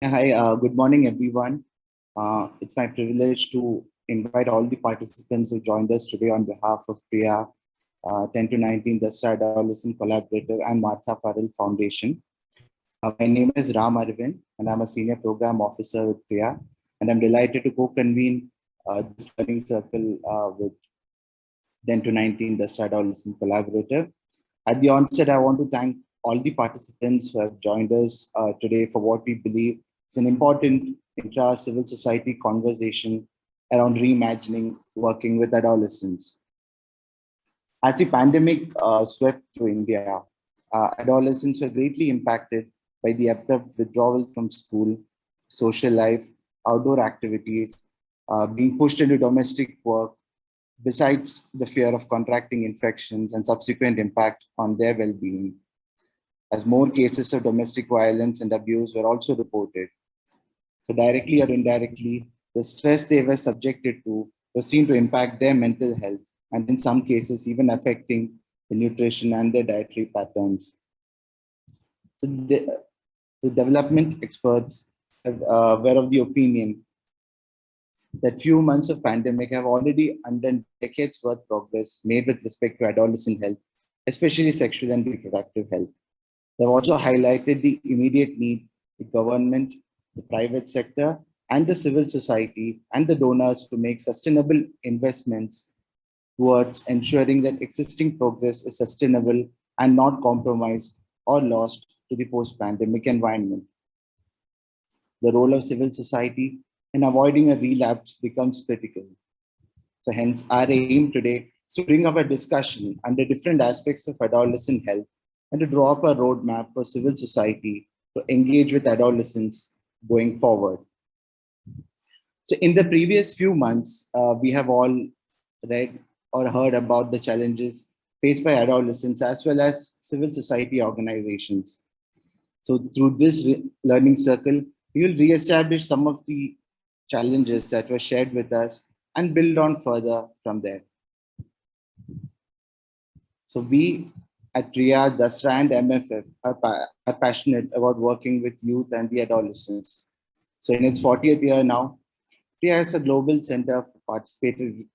Hi, good morning, everyone. It's my privilege to invite all the participants who joined us today on behalf of Priya 10 to 19, the Star Adolescent Collaborative and Martha Farrell Foundation. My name is Ram Arvind, and I'm a Senior Program Officer with Priya. And I'm delighted to co-convene this learning circle with 10 to 19, the Star Adolescent Collaborative. At the onset, I want to thank all the participants who have joined us today for what we believe is an important intra-civil society conversation around reimagining working with adolescents. As the pandemic swept through India, adolescents were greatly impacted by the abrupt withdrawal from school, social life, outdoor activities, being pushed into domestic work, besides the fear of contracting infections and subsequent impact on their well-being, as more cases of domestic violence and abuse were also reported. So directly or indirectly, the stress they were subjected to was seen to impact their mental health, and in some cases, even affecting the nutrition and their dietary patterns. So the development experts were of the opinion that few months of pandemic have already undone decades worth progress made with respect to adolescent health, especially sexual and reproductive health. They've also highlighted the immediate need the government, the private sector, and the civil society and the donors to make sustainable investments towards ensuring that existing progress is sustainable and not compromised or lost to the post-pandemic environment. The role of civil society in avoiding a relapse becomes critical. So hence our aim today is to bring up a discussion under different aspects of adolescent health and to draw up a roadmap for civil society to engage with adolescents going forward. So in the previous few months, we have all read or heard about the challenges faced by adolescents as well as civil society organizations. So through this learning circle, we will re-establish some of the challenges that were shared with us and build on further from there. So we at Priya, Dasra and MFF are passionate about working with youth and the adolescents. So in its 40th year now, Priya is a global center for participatory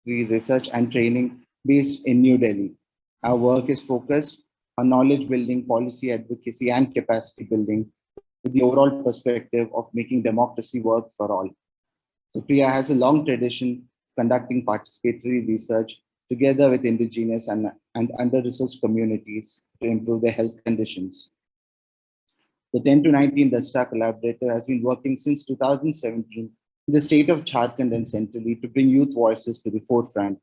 research and training based in New Delhi. Our work is focused on knowledge building, policy advocacy, and capacity building with the overall perspective of making democracy work for all. So Priya has a long tradition conducting participatory research together with indigenous and under-resourced communities to improve their health conditions. The 10 to 19 Dasra Collaborator has been working since 2017 in the state of Jharkhand and centrally to bring youth voices to the forefront.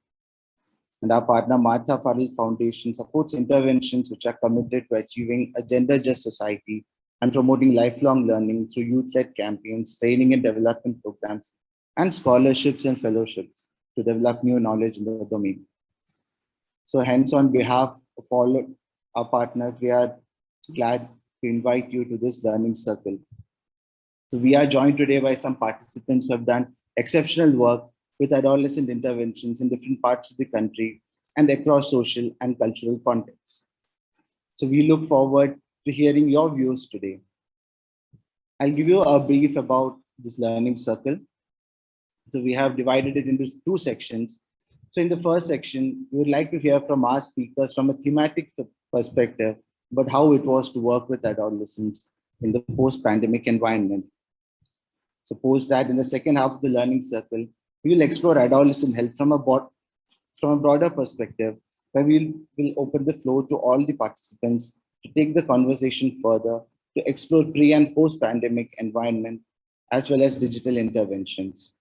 And our partner Martha Farrell Foundation supports interventions which are committed to achieving a gender-just society and promoting lifelong learning through youth-led campaigns, training and development programs, and scholarships and fellowships to develop new knowledge in the domain. So hence, on behalf of all our partners, we are glad to invite you to this learning circle. So we are joined today by some participants who have done exceptional work with adolescent interventions in different parts of the country and across social and cultural contexts. So we look forward to hearing your views today. I'll give you a brief about this learning circle. So we have divided it into two sections. So in the first section, we would like to hear from our speakers from a thematic perspective about how it was to work with adolescents in the post-pandemic environment. Suppose that in the second half of the learning circle, we will explore adolescent health from a broader perspective, where we'll open the floor to all the participants to take the conversation further to explore pre- and post-pandemic environment, as well as digital interventions.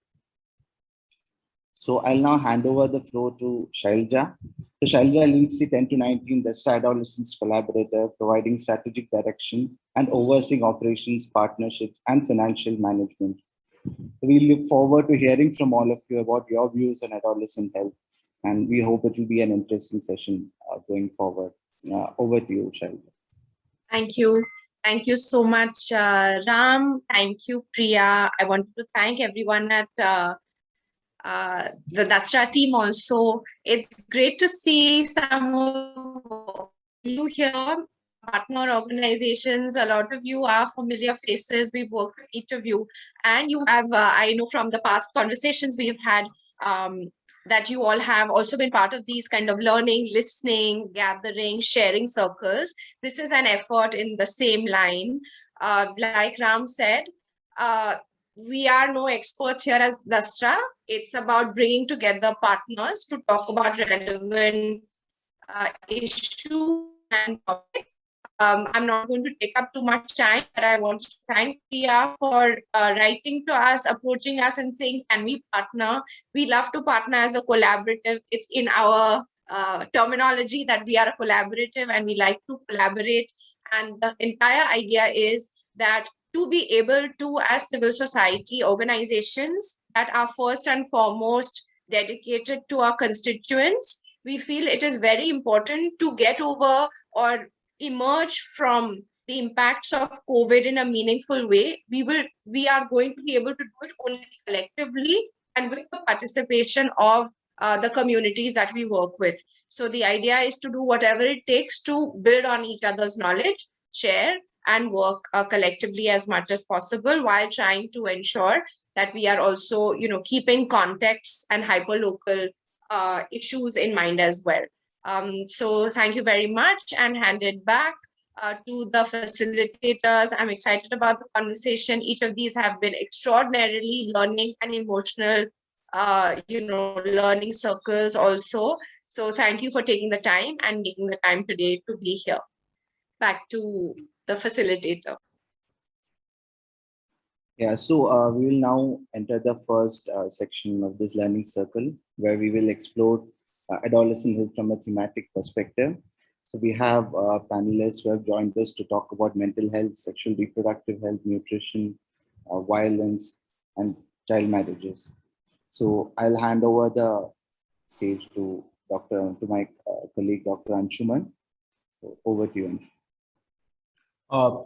So I'll now hand over the floor to Shailja. So Shailja leads the 10 to 19 Dasra Adolescents Collaborator, providing strategic direction and overseeing operations, partnerships, and financial management. We look forward to hearing from all of you about your views on adolescent health, and we hope it will be an interesting session going forward. Over to you, Shailja. Thank you. Thank you so much, Ram. Thank you, Priya. I want to thank everyone at the Dasra team also. It's great to see some of you here. partner organizations. A lot of you are familiar faces. We've worked with each of you, and you have, I know from the past conversations we've had, that you all have also been part of these kind of learning, listening, gathering, sharing circles. This is an effort in the same line. Like Ram said, we are no experts here as Dasra. It's about bringing together partners to talk about relevant issues and topics. I'm not going to take up too much time, but I want to thank Priya for writing to us, approaching us and saying, can we partner? We love to partner as a collaborative. It's in our terminology that we are a collaborative and we like to collaborate. And the entire idea is that to be able to, as civil society organizations that are first and foremost dedicated to our constituents, we feel it is very important to get over or emerge from the impacts of COVID in a meaningful way. We are going to be able to do it only collectively and with the participation of the communities that we work with. So the idea is to do whatever it takes to build on each other's knowledge, share, and work collectively as much as possible while trying to ensure that we are also, keeping contexts and hyperlocal issues in mind as well. So thank you very much, and hand it back to the facilitators. I'm excited about the conversation. Each of these have been extraordinarily learning and emotional, learning circles also. So thank you for taking the time and making the time today to be here. Back to the facilitator. Yeah, so we will now enter the first section of this learning circle, where we will explore adolescent health from a thematic perspective. So we have panelists who have joined us to talk about mental health, sexual reproductive health, nutrition, violence, and child marriages. So I'll hand over the stage to my colleague, Dr. Anshuman. So over to you, Anshuman.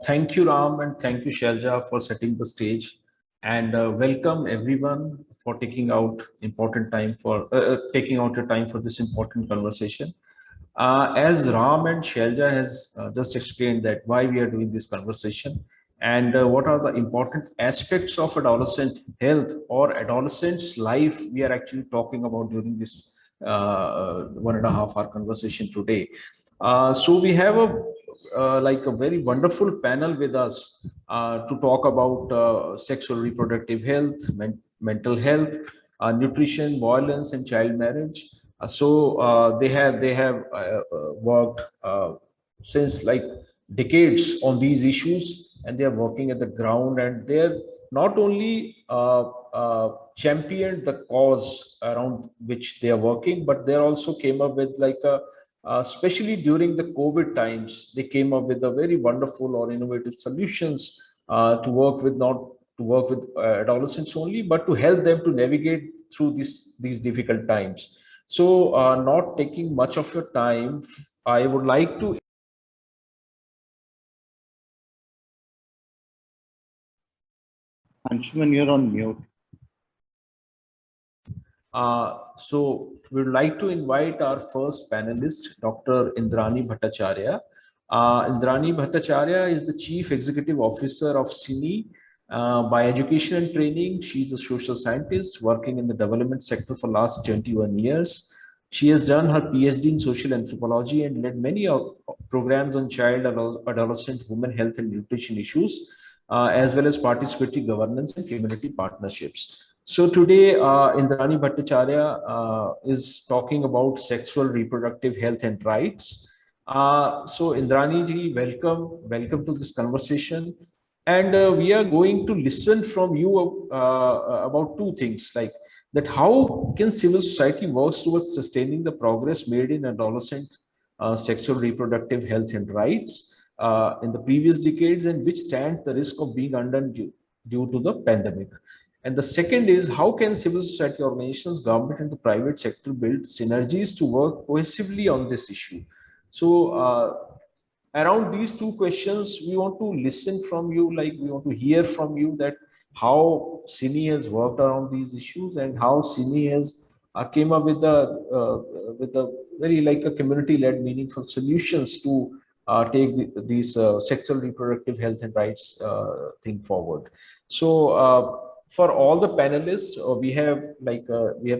Thank you, Ram, and thank you, Shailja, for setting the stage. And welcome everyone for taking out important time for taking out your time for this important conversation. As Ram and Shailja has just explained that why we are doing this conversation and what are the important aspects of adolescent health or adolescent's life we are actually talking about during this 1.5 hour conversation today. So we have a very wonderful panel with us to talk about sexual reproductive health, mental health, nutrition, violence, and child marriage. So they have worked since like decades on these issues, and they are working at the ground, and they're not only championed the cause around which they are working, but they also came up with like a especially during the COVID times, they came up with a very wonderful or innovative solutions to work with, not to work with adolescents only, but to help them to navigate through these difficult times. So not taking much of your time, I would like to Anshuman, you're on mute. So we would like to invite our first panelist, Dr. Indrani Bhattacharya. Indrani Bhattacharya is the Chief Executive Officer of CINI. By education and training, she's a social scientist working in the development sector for last 21 years. She has done her PhD in social anthropology and led many programs on child, adolescent, women health and nutrition issues, as well as participatory governance and community partnerships. So today, Indrani Bhattacharya is talking about sexual reproductive health and rights. So Indrani ji, welcome to this conversation. And we are going to listen from you about two things, like that how can civil society work towards sustaining the progress made in adolescent sexual reproductive health and rights in the previous decades, and which stands the risk of being undone due to the pandemic. And the second is, how can civil society organizations, government and the private sector build synergies to work cohesively on this issue? So around these two questions, we want to listen from you, like we want to hear from you that how CINI has worked around these issues and how CINI has came up with a very like a community-led meaningful solutions to take these sexual reproductive health and rights thing forward. So for all the panelists, we have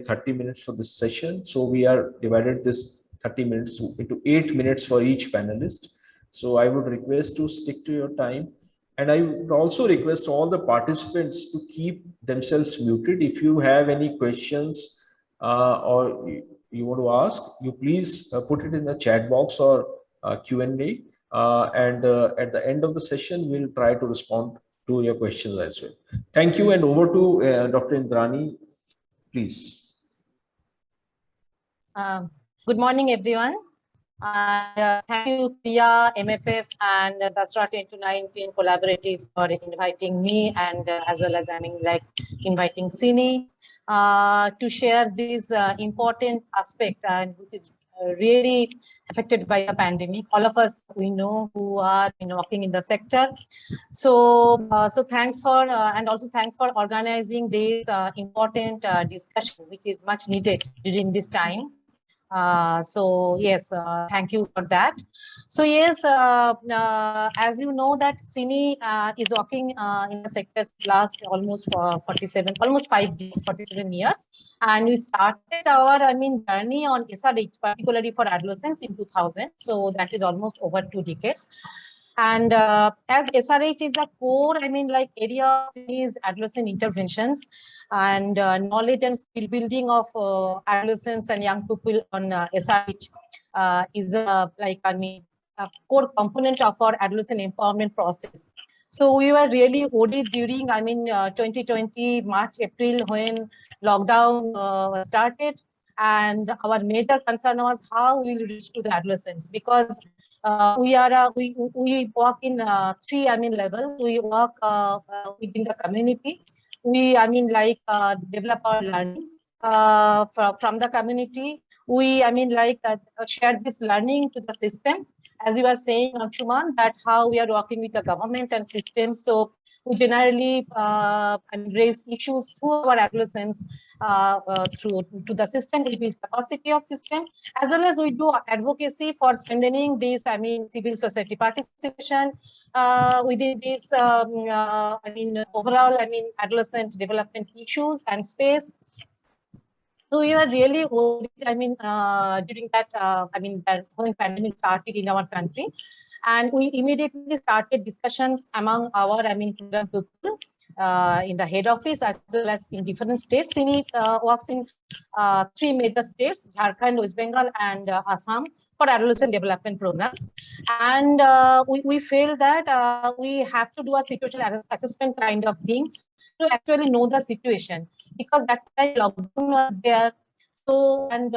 30 minutes for this session. So we are divided this 30 minutes into 8 minutes for each panelist. So I would request to stick to your time. And I would also request all the participants to keep themselves muted. If you have any questions or you want to ask, you please put it in the chat box or Q&A. And at the end of the session, we'll try to respond to your questions as well. Thank you, and over to Dr. Indrani, please. Good morning, everyone. Thank you, Priya, MFF, and Dasra 2019 Collaborative for inviting me, and as well as inviting Sini to share this important aspect, and which is really affected by the pandemic. All of us we know who are working in the sector. So, so thanks for and also thanks for organizing this important discussion, which is much needed during this time. So yes, thank you for that. So yes, as you know that Sini is working in the sector last almost 47 years, and we started our journey on SRH, particularly for adolescents, in 2000. So that is almost over 2 decades. And as SRH is a core, area of Sini's adolescent interventions and knowledge and skill building of adolescents and young people on SRH is a core component of our adolescent empowerment process. So we were really worried during 2020 March, April, when lockdown started, and our major concern was how we will reach to the adolescents, because we work in 3 levels. We work within the community. We develop our learning from the community. We share this learning to the system, as you were saying, Anshuman, that how we are working with the government and system. So we generally raise issues through our adolescents through to the system. We build capacity of system, as well as we do advocacy for strengthening this civil society participation within this overall adolescent development issues and space. So we were really worried, during that, when pandemic started in our country, and we immediately started discussions among our, program people in the head office as well as in different states. Sini works in 3 major states: Jharkhand, West Bengal, and Assam, for adolescent development programs. And we feel that we have to do a situational assessment kind of thing to actually know the situation, because that time lockdown was there. So and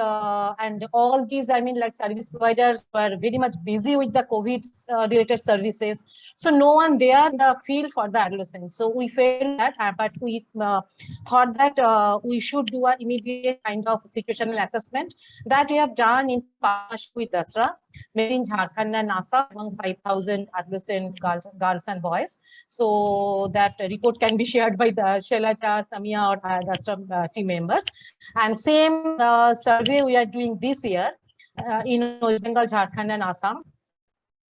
all these service providers were very much busy with the COVID related services. So no one there in the field for the adolescents. So we felt that, but we thought that we should do an immediate kind of situational assessment that we have done in partnership with Dasra, made in Jharkhand and Assam, among 5,000 adolescent girls and boys. So that report can be shared by the Shailaja, Samia, or Dasra team members. And same survey we are doing this year in West Bengal, Jharkhand, and Assam,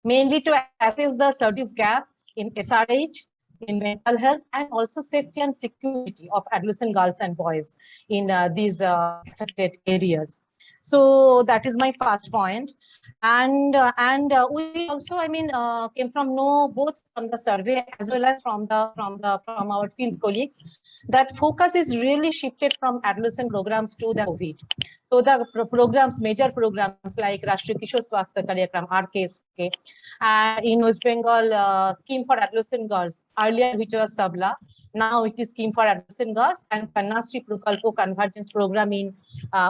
mainly to assess the service gap in SRH, in mental health, and also safety and security of adolescent girls and boys in these affected areas. So that is my first point. And we also came from know both from the survey as well as from our field colleagues that focus is really shifted from adolescent programs to the COVID. So the programs, major programs like Rashtriya Kishor Swasthya Karyakram, RKSK, in West Bengal, Scheme for Adolescent Girls, earlier which was Sabla, now it is Scheme for Adolescent Girls, and Kannasri Prakalpo Convergence Program in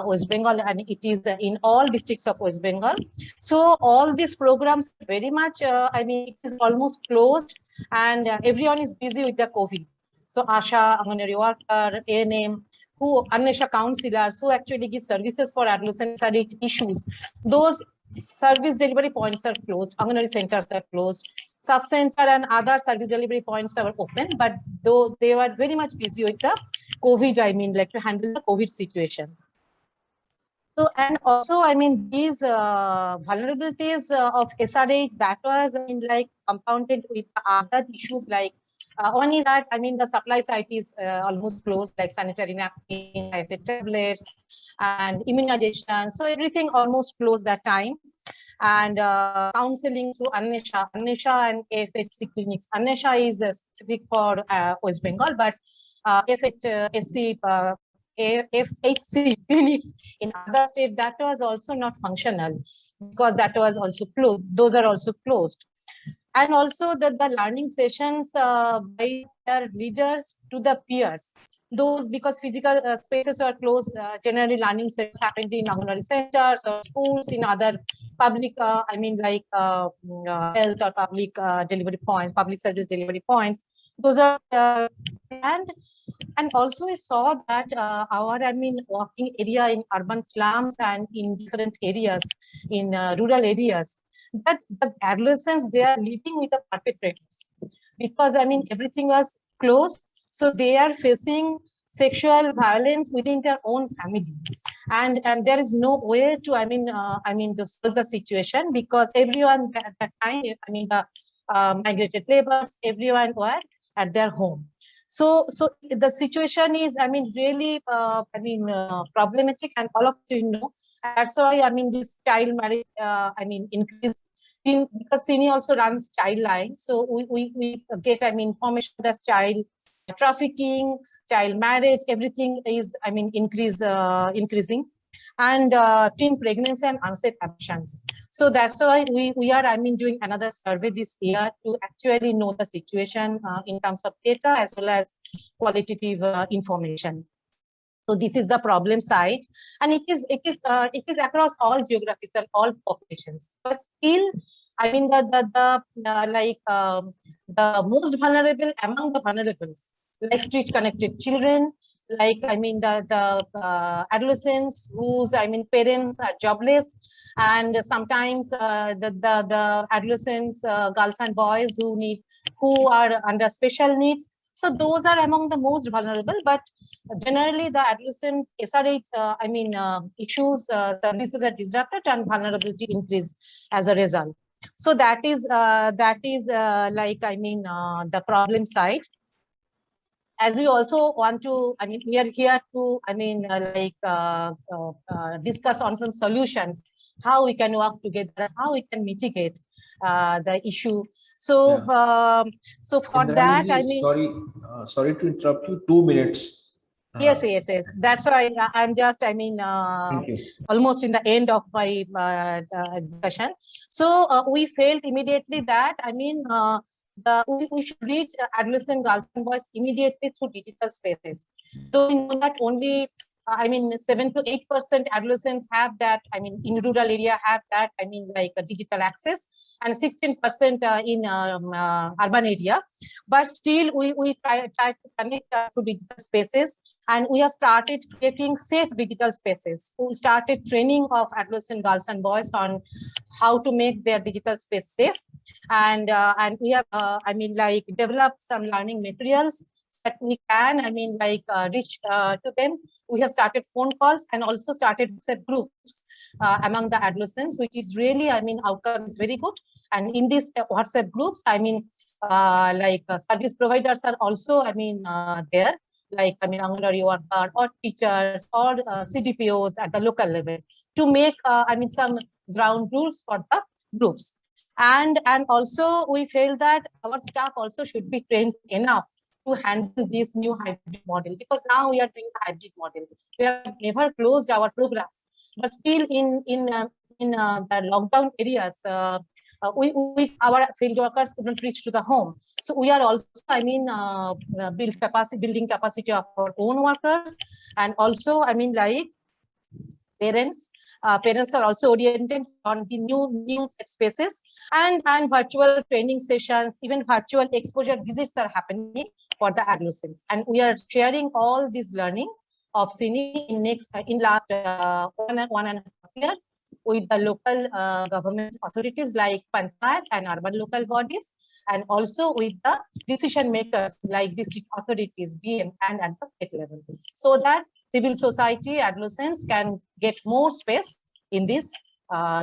West Bengal, and it is in all districts of West Bengal. So all these programs very much, it is almost closed, and everyone is busy with the COVID. So Asha, Anganwadi worker, ANM, who Annesha counselors who actually give services for adolescent issues, those service delivery points are closed, Anganwadi centers are closed, sub-center and other service delivery points are open, but though they were very much busy with the COVID, to handle the COVID situation. So, and also, I mean, these vulnerabilities of SRH, that was, I mean, like compounded with other issues like, one is that, I mean, the supply side is almost closed, like sanitary napkin, IV tablets, and immunization. So everything almost closed that time. And counseling through Annesha and FHC clinics. Annesha is specific for West Bengal, but FHC clinics in other state, that was also not functional because that was also closed. Those are also closed. And also the learning sessions by their leaders to the peers. Those, because physical spaces are closed, generally learning sessions happened in Anganwadi centers or schools, in other public, I mean, like health or public delivery points, public service delivery points. Those are, and also we saw that our, I mean, walking area in urban slums and in different areas, in rural areas, that the adolescents, they are living with the perpetrators because, I mean, everything was closed. So they are facing sexual violence within their own family. And there is no way to, I mean, to solve the situation because everyone at that time, I mean, the migrated laborers, everyone were at their home. So the situation is, I mean, really, problematic, and all of you know. That's why, I mean, this child marriage, I mean, increased because CINI also runs child line. So we get, I mean, information that child trafficking, child marriage, everything is, I mean, increasing, and teen pregnancy and unsafe abortions. So that's why we are, I mean, doing another survey this year to actually know the situation in terms of data as well as qualitative information. So this is the problem side, and it is across all geographies and all populations. But still, I mean, the most vulnerable among the vulnerables, like street connected children, like, I mean, the adolescents whose, I mean, parents are jobless, and sometimes the adolescents, girls and boys who are under special needs. So those are among the most vulnerable, but generally the adolescent SRH, issues, services are disrupted and vulnerability increase as a result. So that is the problem side. As we also want to, I mean, we are here to, I mean, discuss on some solutions, how we can work together, how we can mitigate the issue. So, so for that, I mean, sorry to interrupt you. 2 minutes. Yes. That's why I'm just, I mean, almost in the end of my discussion. So we felt immediately that, I mean, we should reach adolescent girls and boys immediately through digital spaces. So we know that only, 7 to 8% adolescents have that, I mean, in rural area have that, I mean, like a digital access, and 16% in urban area. But still, we try to connect through digital spaces, and we have started creating safe digital spaces. We started training of adolescent girls and boys on how to make their digital space safe. And we have, developed some learning materials that we can, reach to them. We have started phone calls and also started WhatsApp groups among the adolescents, which is really, outcome is very good. And in these WhatsApp groups, service providers are also, there, like, Anganwadi worker or teachers or CDPOs at the local level to make, some ground rules for the groups. And also we feel that our staff also should be trained enough to handle this new hybrid model, because now we are doing the hybrid model. We have never closed our programs, but still in the lockdown areas, our field workers couldn't reach to the home. So we are also, building capacity of our own workers, and also, parents are also oriented on the new spaces, and virtual training sessions, even virtual exposure visits are happening for the adolescents. And we are sharing all this learning of CINI in last 1.5 years with the local government authorities like Panchayat and urban local bodies, and also with the decision makers like district authorities, DM, and at the state level, so that civil society, adolescents can get more space in this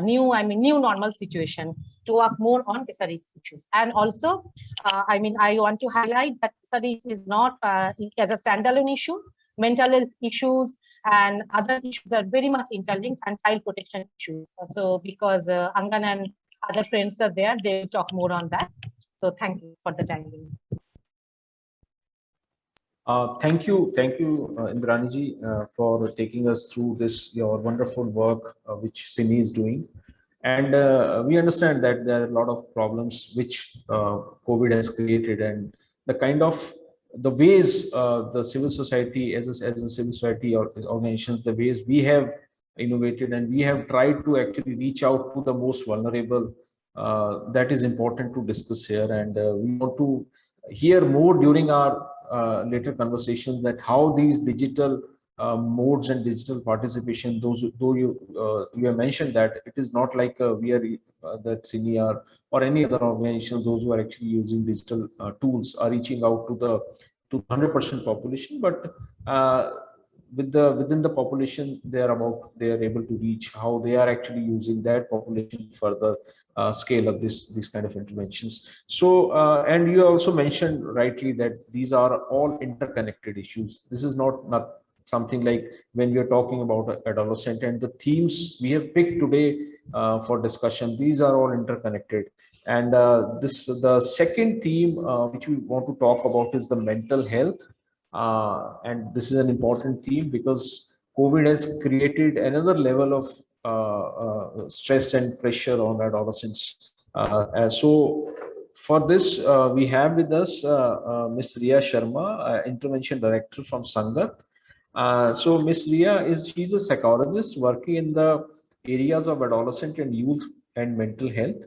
new normal situation to work more on SRH issues. And also, I want to highlight that SRH is not as a standalone issue. Mental health issues and other issues are very much interlinked, and child protection issues. So because Angan and other friends are there, they will talk more on that. So thank you for the time being. Thank you, Indraniji, for taking us through this, your wonderful work which CINI is doing. And we understand that there are a lot of problems which COVID has created, and the kind of the ways the civil society, as a civil society or organizations, the ways we have innovated and we have tried to actually reach out to the most vulnerable, that is important to discuss here. And we want to hear more during our later conversations that how these digital modes and digital participation, though you have mentioned that it is not like we are that CINI or any other organization, those who are actually using digital tools are reaching out to 100% population, but within the population they are able to reach how they are actually using that population further scale of these kind of interventions. So and you also mentioned rightly that these are all interconnected issues. This is not something like when we are talking about adolescent, and the themes we have picked today for discussion, these are all interconnected. And the second theme which we want to talk about is the mental health. And this is an important theme because COVID has created another level of stress and pressure on adolescents. So for this, we have with us Ms. Riya Sharma, Intervention Director from Sangat. So Ms. Riya she's a psychologist working in the areas of adolescent and youth and mental health.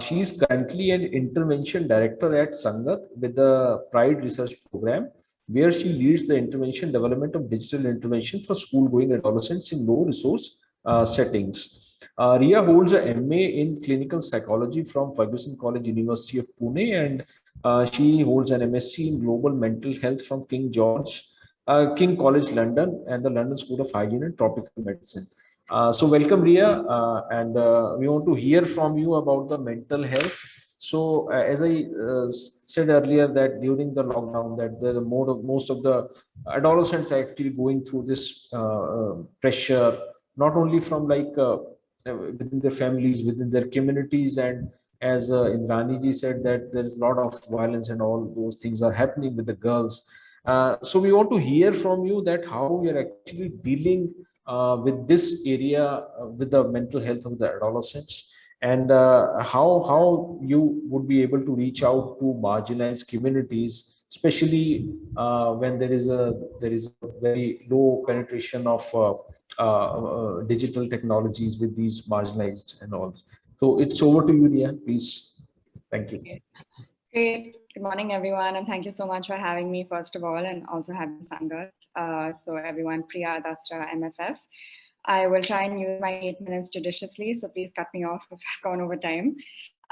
She is currently an intervention director at Sangat with the Pride Research Program, where she leads the intervention development of digital intervention for school-going adolescents in low-resource settings. Riya holds a MA in clinical psychology from Ferguson College, University of Pune, and she holds an MSc in global mental health from King College London and the London School of Hygiene and Tropical Medicine. So welcome, Riya, and we want to hear from you about the mental health. So as I said earlier, that during the lockdown, that most of the adolescents are actually going through this pressure, not only from within their families, within their communities, and as Indrani said, that there is a lot of violence and all those things are happening with the girls. So we want to hear from you that how you are actually dealing with this area, with the mental health of the adolescents, and how you would be able to reach out to marginalized communities, especially when there is a very low penetration of digital technologies with these marginalized and all. So it's over to you, Riya, please. Thank you. Great. Good morning, everyone, and thank you so much for having me, first of all, and also having Sangat. So everyone, Priya, Dasra, MFF. I will try and use my 8 minutes judiciously, so please cut me off if I've gone over time.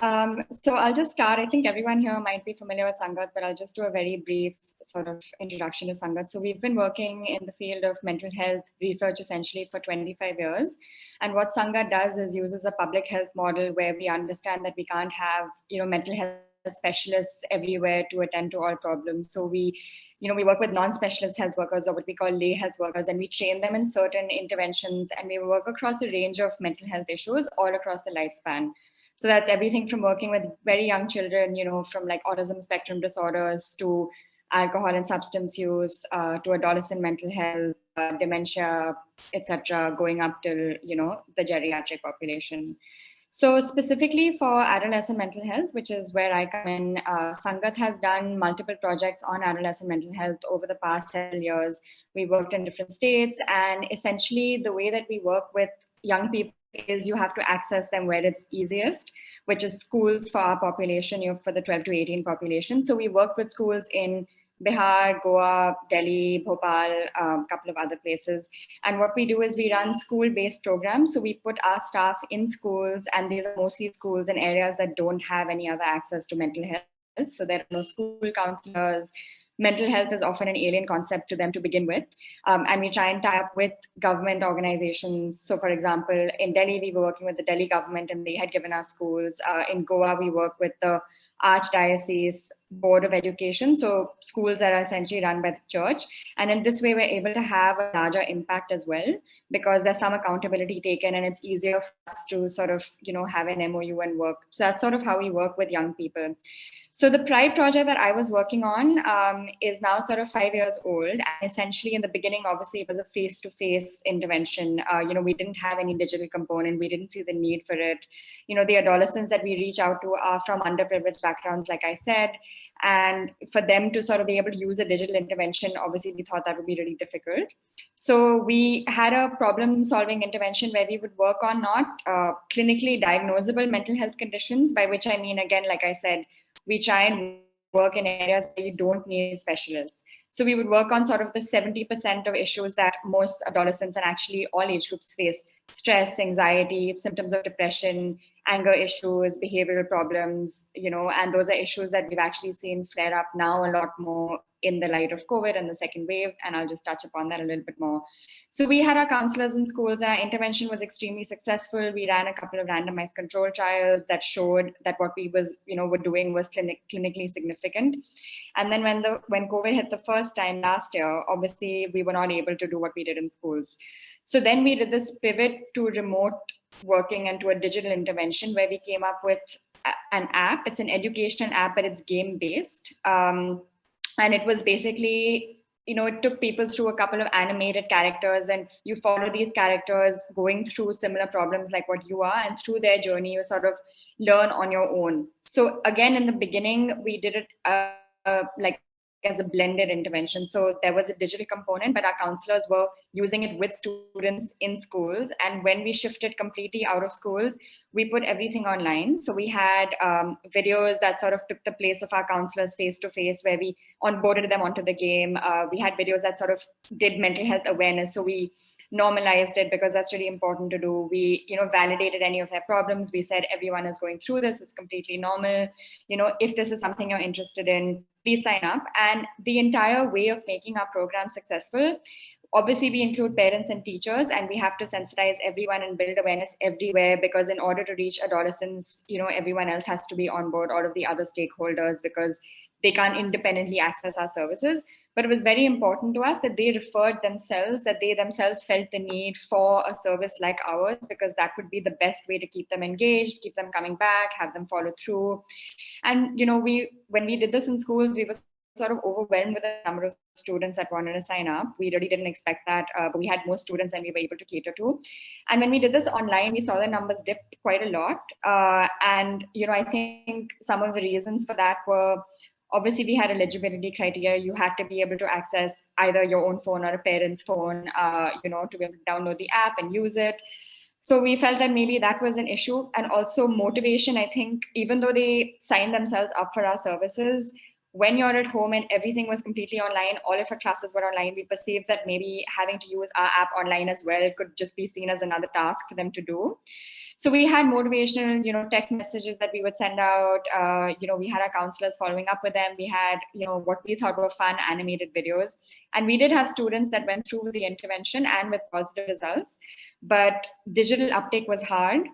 So I'll just start. I think everyone here might be familiar with Sangat, but I'll just do a very brief sort of introduction to Sangat. So we've been working in the field of mental health research essentially for 25 years. And what Sangat does is uses a public health model where we understand that we can't have, mental health specialists everywhere to attend to all problems. So we work with non-specialist health workers, or what we call lay health workers, and we train them in certain interventions, and we work across a range of mental health issues all across the lifespan. So that's everything from working with very young children, from like autism spectrum disorders to alcohol and substance use, to adolescent mental health, dementia, etc., going up till, the geriatric population. So specifically for adolescent mental health, which is where I come in, Sangat has done multiple projects on adolescent mental health over the past several years. We worked in different states, and essentially the way that we work with young people is you have to access them where it's easiest, which is schools for our population, for the 12 to 18 population. So we work with schools in Bihar, Goa, Delhi, Bhopal, a couple of other places. And what we do is we run school-based programs. So we put our staff in schools, and these are mostly schools in areas that don't have any other access to mental health. So there are no school counselors, mental health is often an alien concept to them to begin with. And we try and tie up with government organizations. So for example, in Delhi, we were working with the Delhi government and they had given us schools. In Goa, we work with the Archdiocese Board of Education. So schools that are essentially run by the church. And in this way, we're able to have a larger impact as well, because there's some accountability taken and it's easier for us to sort of, have an MOU and work. So that's sort of how we work with young people. So the Pride project that I was working on is now sort of 5 years old. And essentially in the beginning, obviously it was a face-to-face intervention. We didn't have any digital component. We didn't see the need for it. The adolescents that we reach out to are from underprivileged backgrounds, like I said. And for them to sort of be able to use a digital intervention, obviously we thought that would be really difficult. So we had a problem-solving intervention where we would work on not clinically diagnosable mental health conditions, by which I mean, again, like I said, we try and work in areas where you don't need specialists. So we would work on sort of the 70% of issues that most adolescents and actually all age groups face: stress, anxiety, symptoms of depression, anger issues, behavioral problems, and those are issues that we've actually seen flare up now a lot more in the light of COVID and the second wave. And I'll just touch upon that a little bit more. So we had our counselors in schools. Our intervention was extremely successful. We ran a couple of randomized control trials that showed that what we were doing was clinically significant. And then when COVID hit the first time last year, obviously we were not able to do what we did in schools. So then we did this pivot to remote working and to a digital intervention where we came up with an app. It's an education app, but it's game-based. And it was basically, it took people through a couple of animated characters and you follow these characters going through similar problems like what you are, and through their journey, you sort of learn on your own. So again, in the beginning, we did it like as a blended intervention. So there was a digital component, but our counselors were using it with students in schools. And when we shifted completely out of schools, we put everything online. So we had videos that sort of took the place of our counselors face-to-face, where we onboarded them onto the game. We had videos that sort of did mental health awareness. So we normalized it, because that's really important to do. We, validated any of their problems. We said, everyone is going through this. It's completely normal. If this is something you're interested in, please sign up. And the entire way of making our program successful, obviously we include parents and teachers, and we have to sensitize everyone and build awareness everywhere, because in order to reach adolescents, everyone else has to be on board, all of the other stakeholders, because they can't independently access our services. But it was very important to us that they referred themselves, that they themselves felt the need for a service like ours, because that would be the best way to keep them engaged, keep them coming back, have them follow through. And, when we did this in schools, we were sort of overwhelmed with the number of students that wanted to sign up. We really didn't expect that, but we had more students than we were able to cater to. And when we did this online, we saw the numbers dipped quite a lot. And, I think some of the reasons for that were, obviously, we had eligibility criteria. You had to be able to access either your own phone or a parent's phone, to be able to download the app and use it. So we felt that maybe that was an issue. And also motivation, I think, even though they signed themselves up for our services, when you're at home and everything was completely online, all of our classes were online, we perceived that maybe having to use our app online as well could just be seen as another task for them to do. So we had motivational, text messages that we would send out. We had our counselors following up with them. We had, what we thought were fun animated videos. And we did have students that went through the intervention and with positive results, but digital uptake was hard.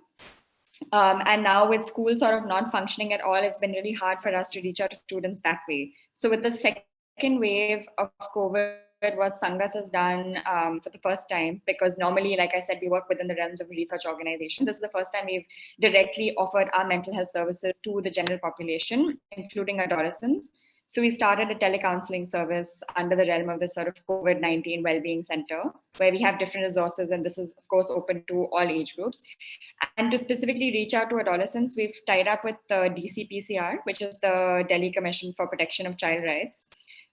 And now with school sort of not functioning at all, it's been really hard for us to reach out to students that way. So with the second wave of COVID, what Sangat has done for the first time, because normally, like I said, we work within the realms of a research organization. This is the first time we've directly offered our mental health services to the general population, including adolescents. So we started a telecounseling service under the realm of this sort of COVID-19 Wellbeing Center, where we have different resources, and this is, of course, open to all age groups. And to specifically reach out to adolescents, we've tied up with the DCPCR, which is the Delhi Commission for Protection of Child Rights.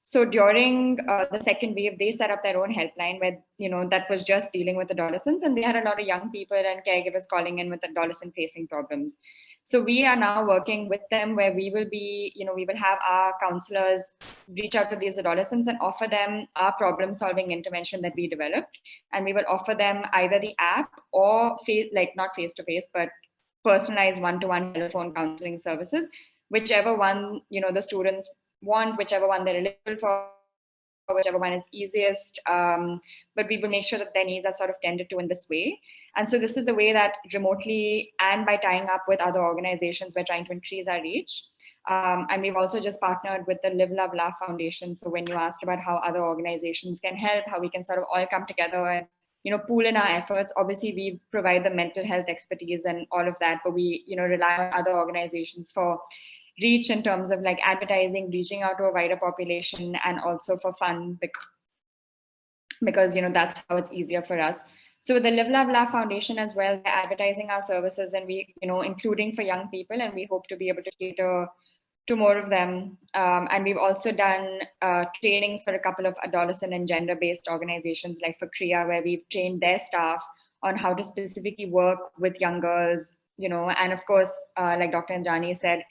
So during the second wave, they set up their own helpline where, that was just dealing with adolescents, and they had a lot of young people and caregivers calling in with adolescent facing problems. So we are now working with them where we will be, we will have our counselors reach out to these adolescents and offer them our problem solving intervention that we developed. And we will offer them either the app or not face to face, but personalized one-to-one telephone counseling services, whichever one, the students want, whichever one they're eligible for, whichever one is easiest, but we will make sure that their needs are sort of tended to in this way. And so this is the way that remotely and by tying up with other organizations, we're trying to increase our reach. And we've also just partnered with the Live, Love, Laugh Foundation. So when you asked about how other organizations can help, how we can sort of all come together and, you know, pool in our efforts. Obviously, we provide the mental health expertise and all of that, but we, you know, rely on other organizations for reach in terms of like advertising, reaching out to a wider population, and also for funds because you know, that's how it's easier for us. So with the Live, Love, Laugh Foundation as well, we're advertising our services, and we, you know, including for young people, and we hope to be able to cater to more of them. And we've also done trainings for a couple of adolescent and gender-based organizations, like for Kriya, where we've trained their staff on how to specifically work with young girls, you know, and of course, like Dr. Indrani said,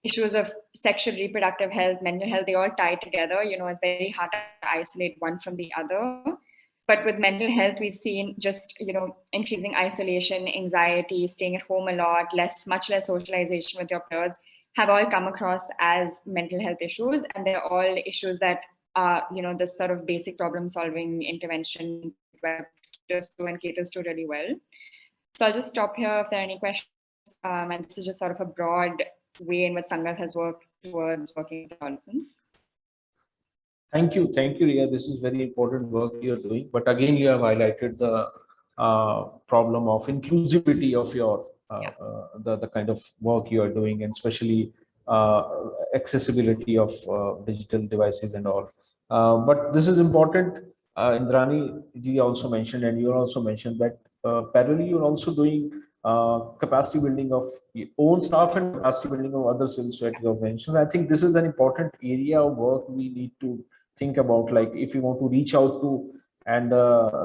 issues of sexual reproductive health, mental health, they all tie together. You know, it's very hard to isolate one from the other. But with mental health, we've seen just, you know, increasing isolation, anxiety, staying at home a lot, much less socialization with your peers, have all come across as mental health issues. And they're all issues that are, you know, this sort of basic problem solving intervention where caters to really well. So I'll just stop here if there are any questions. And this is just sort of a broad way in which Sangat has worked towards working with adolescents. Thank you, Riya. This is very important work you're doing. But again, you have highlighted the problem of inclusivity of your the kind of work you are doing, and especially accessibility of digital devices and all. But this is important. Indrani ji also mentioned, and you also mentioned that parallelly you're also doing capacity building of your own staff and capacity building of other civil society organizations. I think this is an important area of work we need to think about, like if we want to reach out to and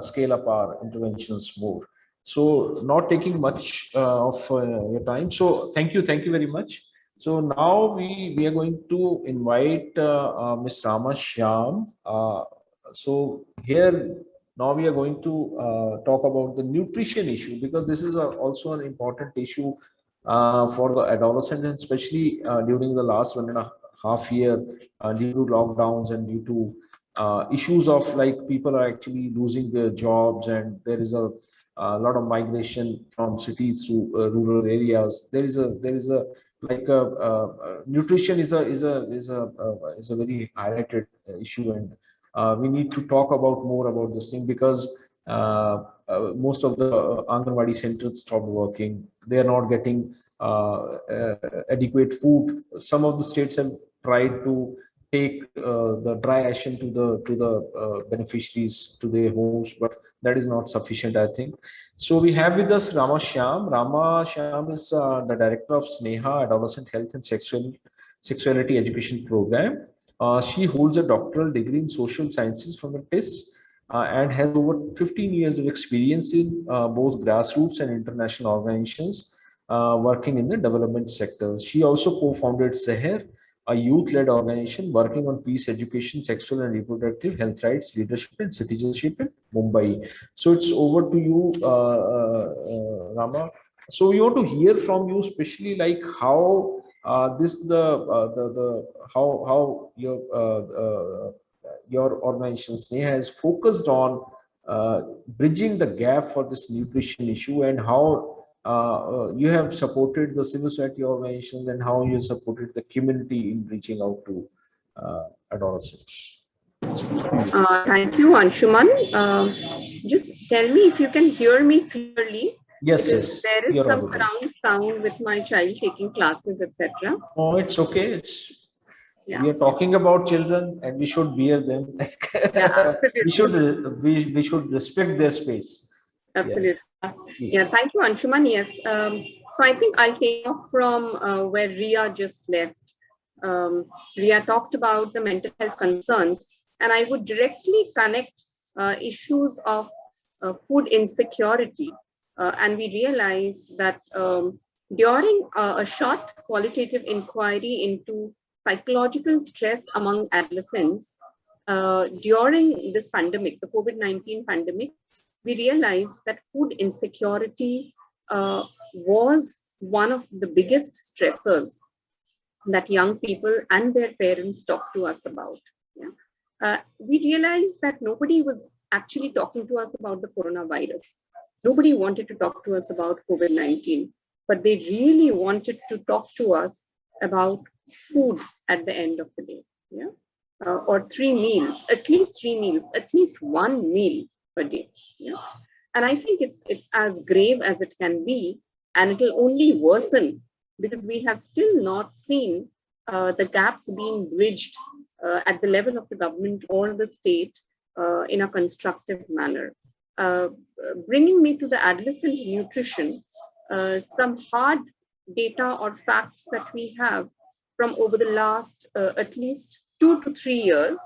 scale up our interventions more. So not taking much of your time. So thank you very much. So now we are going to invite Ms. Rama Shyam. So here now we are going to talk about the nutrition issue, because this is also an important issue for the adolescents, and especially during the last 1.5 years due to lockdowns and due to issues of like people are actually losing their jobs, and there is a lot of migration from cities to rural areas. There is a like nutrition is a very highlighted issue, and we need to talk about more about this thing, because most of the Anganwadi centers stopped working. They are not getting adequate food. Some of the states have tried to take the dry ration to the beneficiaries to their homes, but that is not sufficient, I think. So we have with us Rama Shyam. Rama Shyam is the director of Sneha Adolescent Health and Sexuality Education Program. She holds a doctoral degree in social sciences from the TIS and has over 15 years of experience in both grassroots and international organizations working in the development sector. She also co-founded Seher, a youth-led organization working on peace education, sexual and reproductive health rights, leadership and citizenship in Mumbai. So it's over to you, Rama. So we want to hear from you, especially like how how your organization Sneha has focused on bridging the gap for this nutrition issue, and how you have supported the civil society organizations, and how you supported the community in reaching out to adolescents. Thank you, Anshuman. Just tell me if you can hear me clearly. Yes, yes. There is some surround sound with my child taking classes, etc. Oh, it's okay. We are talking about children, and we should bear them. we should respect their space. Absolutely. Yeah. Thank you, Anshuman. Yes. So I think I'll take off from where Riya just left. Riya talked about the mental health concerns, and I would directly connect issues of food insecurity. And we realized that during a short qualitative inquiry into psychological stress among adolescents during this pandemic, the COVID-19 pandemic, we realized that food insecurity was one of the biggest stressors that young people and their parents talk to us about. Yeah. We realized that nobody was actually talking to us about the coronavirus. Nobody wanted to talk to us about COVID-19, but they really wanted to talk to us about food at the end of the day. Yeah. Or 3 meals, at least 3 meals, at least 1 meal a day. Yeah. And I think it's as grave as it can be, and it will only worsen because we have still not seen the gaps being bridged at the level of the government or the state in a constructive manner. Bringing me to the adolescent nutrition, some hard data or facts that we have from over the last at least 2 to 3 years.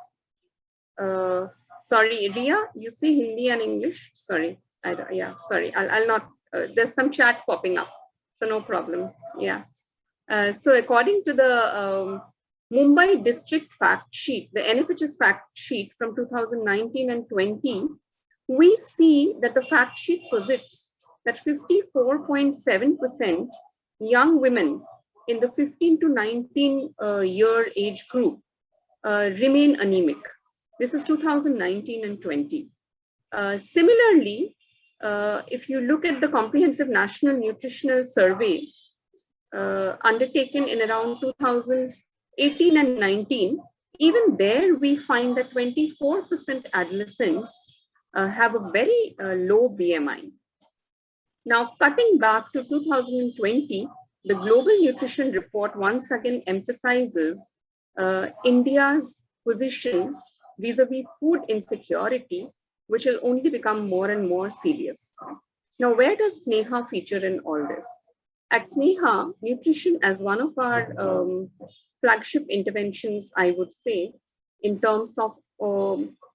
Sorry, Ria, you see Hindi and English? Sorry, yeah, sorry, I'll not, there's some chat popping up, so no problem, yeah. So according to the Mumbai district fact sheet, the NFHS fact sheet from 2019 and 20, we see that the fact sheet posits that 54.7% young women in the 15 to 19 year age group remain anemic. This is 2019 and 20. Similarly, if you look at the Comprehensive National Nutritional Survey undertaken in around 2018 and 19, even there we find that 24% adolescents have a very low BMI. Now, cutting back to 2020, the Global Nutrition Report once again emphasizes India's position vis-a-vis food insecurity, which will only become more and more serious. Now, where does Sneha feature in all this? At Sneha, nutrition as one of our flagship interventions, I would say, in terms of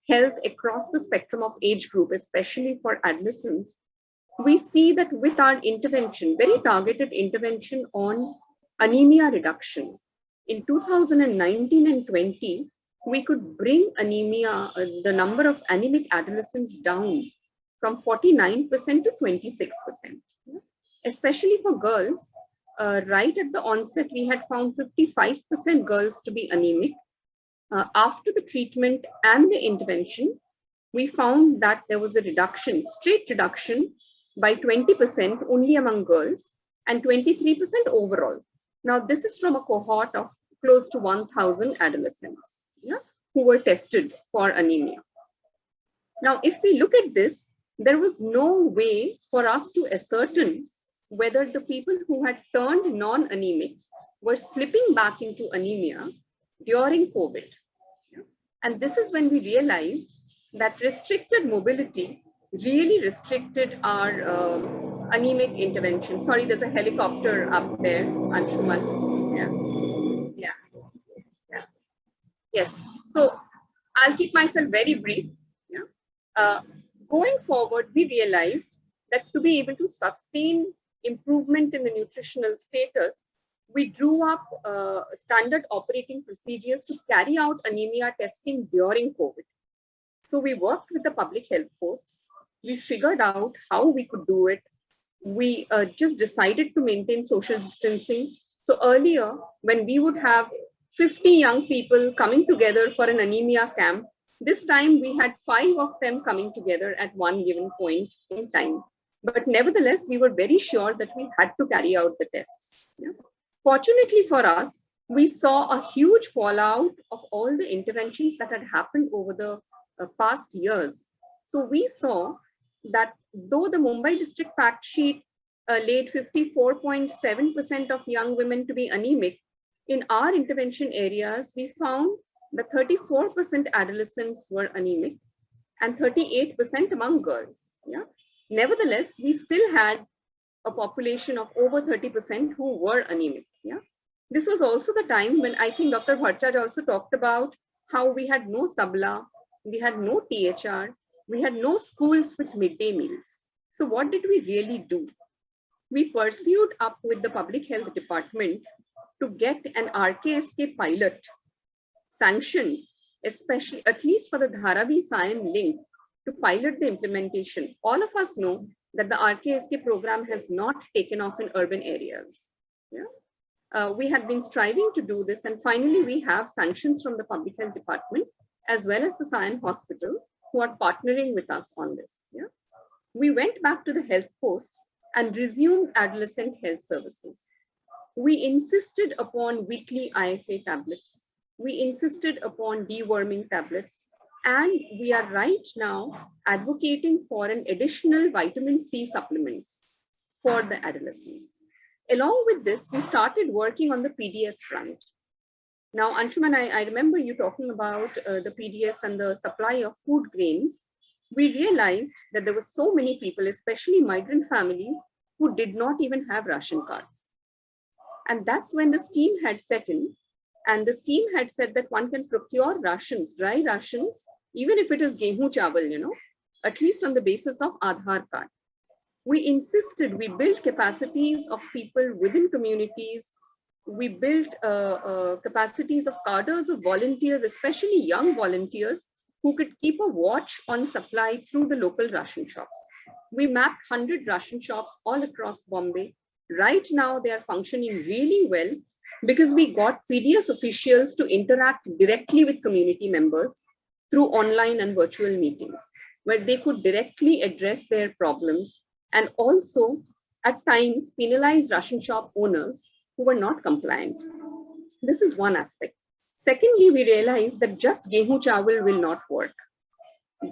health across the spectrum of age group, especially for adolescents, we see that with our intervention, very targeted intervention on anemia reduction, in 2019 and 20, we could bring anemia, the number of anemic adolescents down from 49% to 26%. Especially for girls, right at the onset, we had found 55% girls to be anemic. After the treatment and the intervention, we found that there was a reduction, straight reduction by 20% only among girls and 23% overall. Now, this is from a cohort of close to 1,000 adolescents, yeah, who were tested for anemia. Now, if we look at this, there was no way for us to ascertain whether the people who had turned non-anemic were slipping back into anemia during COVID. And this is when we realized that restricted mobility really restricted our anemic intervention. Sorry, there's a helicopter up there, Anshuman. Yeah. Yes, so I'll keep myself very brief. Yeah. Going forward, we realized that to be able to sustain improvement in the nutritional status, we drew up standard operating procedures to carry out anemia testing during COVID. So we worked with the public health posts. We figured out how we could do it. We just decided to maintain social distancing. So earlier, when we would have 50 young people coming together for an anemia camp, this time we had 5 of them coming together at one given point in time. But nevertheless, we were very sure that we had to carry out the tests. Yeah. Fortunately for us, we saw a huge fallout of all the interventions that had happened over the past years. So we saw that though the Mumbai district fact sheet laid 54.7% of young women to be anemic, in our intervention areas, we found that 34% adolescents were anemic and 38% among girls. Yeah. Nevertheless, we still had a population of over 30% who were anemic. Yeah. This was also the time when I think Dr. Bhattacharya also talked about how we had no Sabla, we had no THR, we had no schools with midday meals. So what did we really do? We pursued up with the Public Health Department to get an RKSK pilot sanctioned, especially at least for the Dharavi Sion link, to pilot the implementation. All of us know that the RKSK program has not taken off in urban areas. Yeah? We had been striving to do this, and finally we have sanctions from the Public Health Department as well as the Sion Hospital, who are partnering with us on this. Yeah? We went back to the health posts and resumed adolescent health services. We insisted upon weekly IFA tablets. We insisted upon deworming tablets. And we are right now advocating for an additional vitamin C supplements for the adolescents. Along with this, we started working on the PDS front. Now, Anshuman, I remember you talking about the PDS and the supply of food grains. We realized that there were so many people, especially migrant families, who did not even have ration cards. And that's when the scheme had set in. And the scheme had said that one can procure rations, dry rations, even if it is gehu chawal, you know, at least on the basis of Aadhaar card. We insisted, we built capacities of people within communities. We built capacities of cadres of volunteers, especially young volunteers, who could keep a watch on supply through the local ration shops. We mapped 100 ration shops all across Bombay. Right now, they are functioning really well because we got PDS officials to interact directly with community members through online and virtual meetings, where they could directly address their problems and also at times penalize ration shop owners who were not compliant. This is one aspect. Secondly, we realized that just gehu chawal will not work.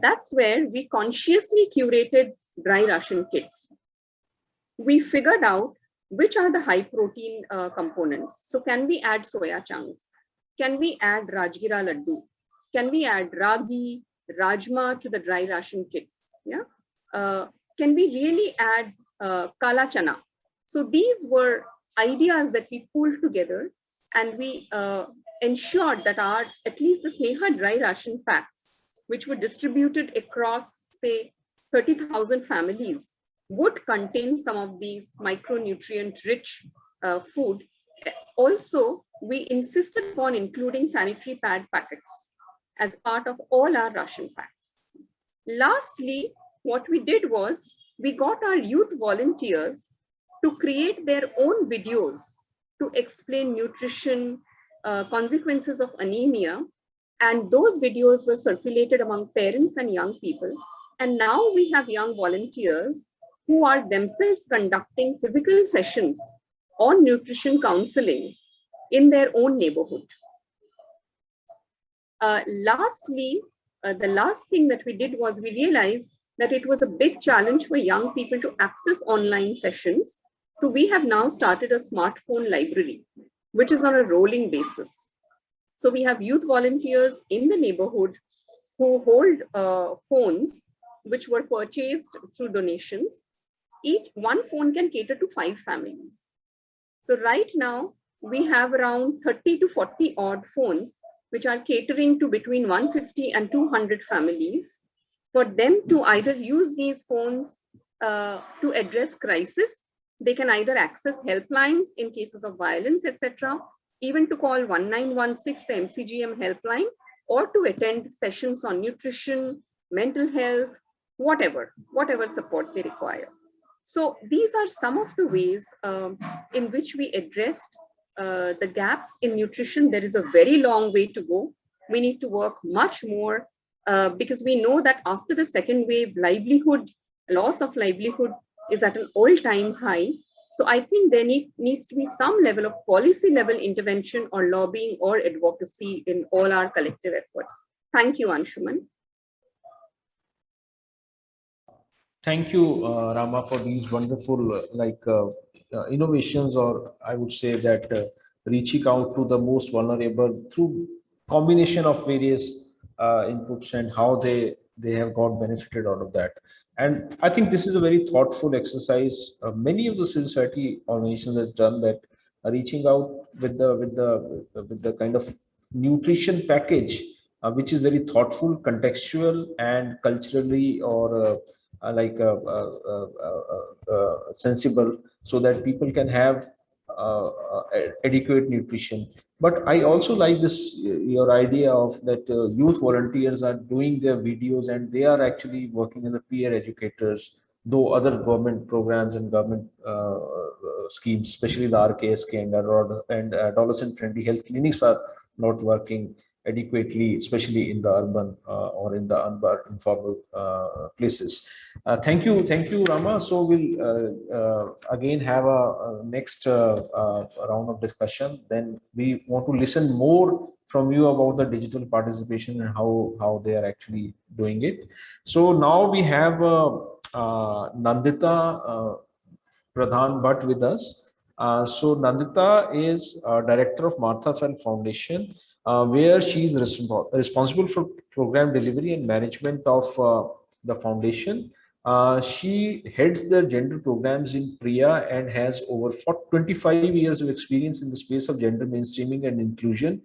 That's where we consciously curated dry ration kits. We figured out which are the high protein components. So can we add soya chunks? Can we add Rajgira laddu? Can we add ragi, rajma to the dry ration kits? Yeah. Can we really add kala chana? So these were ideas that we pulled together, and we ensured that at least the Sneha dry ration packs, which were distributed across, say, 30,000 families, would contain some of these micronutrient-rich food. Also, we insisted upon including sanitary pad packets as part of all our ration packs. Lastly, what we did was we got our youth volunteers to create their own videos to explain nutrition, consequences of anemia. And those videos were circulated among parents and young people. And now we have young volunteers who are themselves conducting physical sessions on nutrition counseling in their own neighborhood. Lastly, the last thing that we did was we realized that it was a big challenge for young people to access online sessions. So we have now started a smartphone library, which is on a rolling basis. So we have youth volunteers in the neighborhood who hold phones which were purchased through donations. Each one phone can cater to 5 families. So right now we have around 30 to 40 odd phones which are catering to between 150 and 200 families, for them to either use these phones to address crisis. They can either access helplines in cases of violence, etc., even to call 1916, the MCGM helpline, or to attend sessions on nutrition, mental health, whatever support they require. So these are some of the ways in which we addressed the gaps in nutrition. There is a very long way to go. We need to work much more because we know that after the second wave, loss of livelihood is at an all-time high. So I think there needs to be some level of policy level intervention or lobbying or advocacy in all our collective efforts. Thank you, Anshuman. Thank you, Rama, for these wonderful innovations, or I would say that reaching out to the most vulnerable through combination of various inputs and how they have got benefited out of that. And I think this is a very thoughtful exercise. Many of the civil society organizations has done that, reaching out with the kind of nutrition package, which is very thoughtful, contextual, and culturally or sensible, so that people can have adequate nutrition. But I also like this your idea of that youth volunteers are doing their videos and they are actually working as a peer educators though other government programs and government schemes, especially the RKSK and adolescent-friendly health clinics are not working adequately, especially in the urban or in the informal places. Thank you, Rama. So we'll again have a next round of discussion. Then we want to listen more from you about the digital participation and how they are actually doing it. So now we have Nandita Pradhan Bhatt with us. So Nandita is director of Martha Fell Foundation, where she is responsible for program delivery and management of the foundation. She heads the gender programs in PRIA and has over 25 years of experience in the space of gender mainstreaming and inclusion.